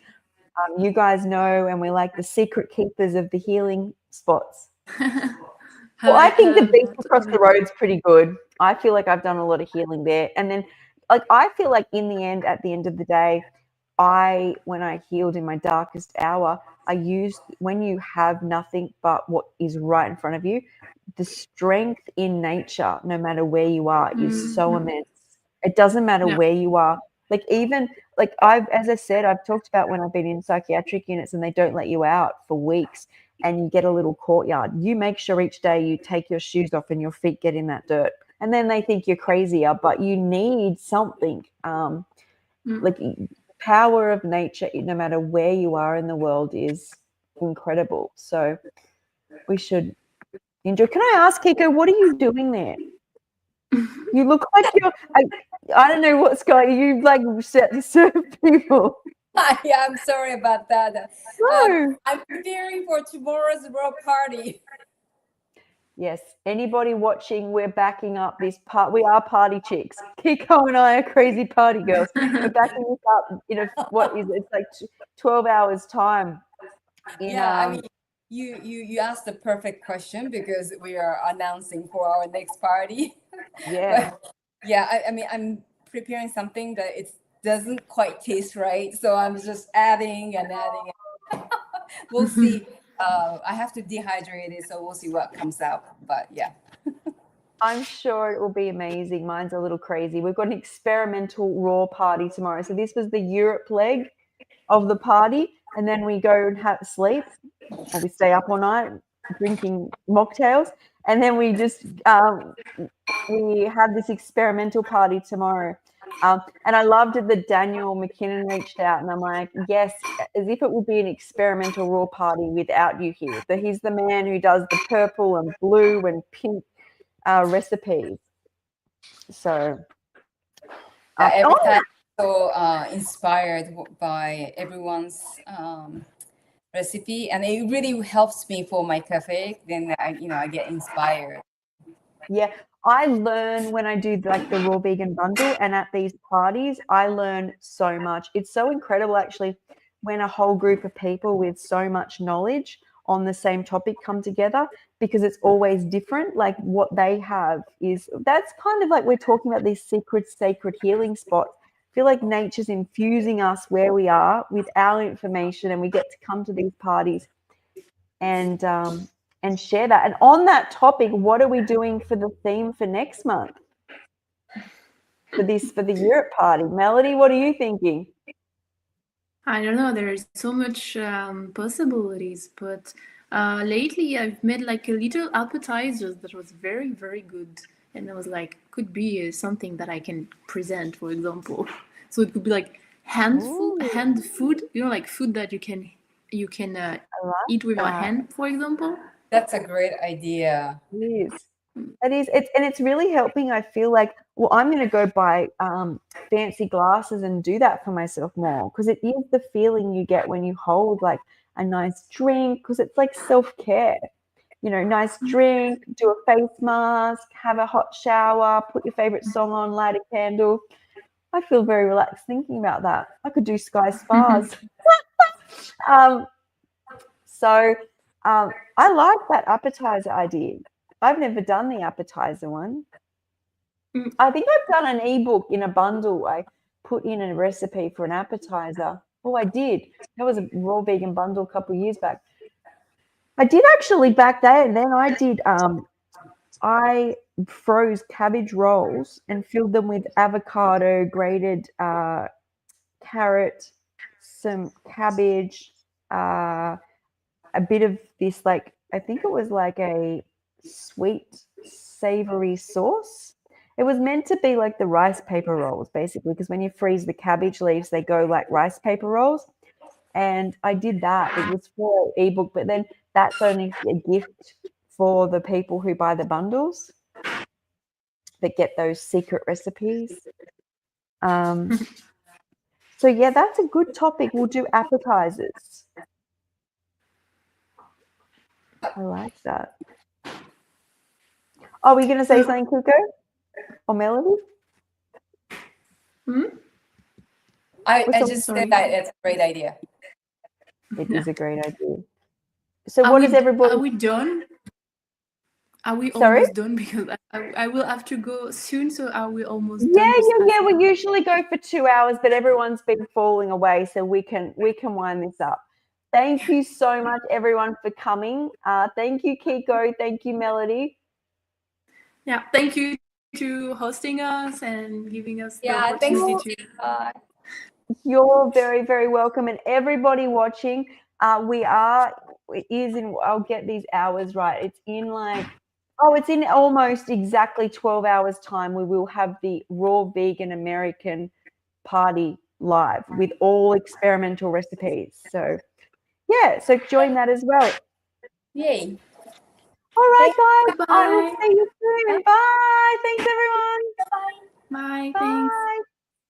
you guys know, and we're like the secret keepers of the healing spots. Well, I think the beach across the road's pretty good. I feel like I've done a lot of healing there. And then, like, I feel like in the end, at the end of the day, when I healed in my darkest hour, I used, when you have nothing but what is right in front of you, the strength in nature, no matter where you are, is so immense. It doesn't matter where you are. Like, even like as I said, I've talked about when I've been in psychiatric units and they don't let you out for weeks and you get a little courtyard. You make sure each day you take your shoes off and your feet get in that dirt. And then they think you're crazier, but you need something. Like, power of nature, no matter where you are in the world, is incredible. So we should enjoy. Can I ask, Kiko, what are you doing there? You look like you're, I don't know what's going, you like serve people. Yeah, I'm sorry about that. No. I'm preparing for tomorrow's raw party. Yes, anybody watching, we're backing up this part. We are party chicks. Kiko and I are crazy party girls. We're backing this up in it's like 12 hours time. I mean, you asked the perfect question because we are announcing for our next party. Yeah. But, yeah, I mean, I'm preparing something that it doesn't quite taste right, so I'm just adding and adding. We'll see. I have to dehydrate it, so we'll see what comes out. But yeah. I'm sure it will be amazing. Mine's a little crazy. We've got an experimental raw party tomorrow. So this was the Europe leg of the party, and then we go and have sleep, or we stay up all night drinking mocktails, and then we just we have this experimental party tomorrow. And I loved it that Daniel McKinnon reached out, and I'm like, yes, as if it would be an experimental raw party without you here. So he's the man who does the purple and blue and pink recipes. So every time I'm so inspired by everyone's recipe, and it really helps me for my cafe. Then I get inspired. Yeah, I learn when I do like the raw vegan bundle, and at these parties, I learn so much. It's so incredible, actually, when a whole group of people with so much knowledge on the same topic come together, because it's always different. Like, what they have that's kind of like we're talking about these secret, sacred healing spots. I feel like nature's infusing us where we are with our information, and we get to come to these parties and share that. And on that topic, what are we doing for the theme for next month? For the Europe party? Melodie, what are you thinking? I don't know. There's so much possibilities, but lately I've made like a little appetizers that was very, very good, and I was like, could be something that I can present, for example. So it could be like hand food, like food that you can eat with your hand, for example. That's a great idea. It is. It is. It's really helping. I feel like, well, I'm going to go buy fancy glasses and do that for myself more, because it is the feeling you get when you hold like a nice drink, because it's like self-care. Nice drink, do a face mask, have a hot shower, put your favorite song on, light a candle. I feel very relaxed thinking about that. I could do sky spas. So I like that appetizer idea. I've never done the appetizer one. I think I've done an ebook in a bundle. I put in a recipe for an appetizer. Oh, I did. That was a raw vegan bundle a couple of years back. I did actually back then. Then I did. I froze cabbage rolls and filled them with avocado, grated carrot, some cabbage, a bit of this, like, I think it was like a sweet, savory sauce. It was meant to be like the rice paper rolls, basically, because when you freeze the cabbage leaves, they go like rice paper rolls. And I did that. It was for an ebook, but then that's only a gift for the people who buy the bundles that get those secret recipes. So yeah, that's a good topic. We'll do appetizers. I like that. Are we going to say something, Kiko or Melody? I What's up? just Sorry. said that it's a great idea. It is a great idea. So Are what we, does everybody? Are we done? Are we Sorry? almost done? Because I will have to go soon. So are we almost Yeah, done? yeah. We usually go for 2 hours, but everyone's been falling away, so we can wind this up. Thank you so much, everyone, for coming. Thank you, Kiko. Thank you, Melody. Yeah, thank you to hosting us and giving us the Yeah, thanks. opportunity to. You're very, very welcome, and everybody watching. I'll get these hours right. It's in almost exactly 12 hours time. We will have the Raw Vegan American Party live with all experimental recipes. So yeah, so join that as well. Yay. All right, guys. I will Bye. see you soon. Bye. Thanks, everyone. Bye. Bye. Thanks.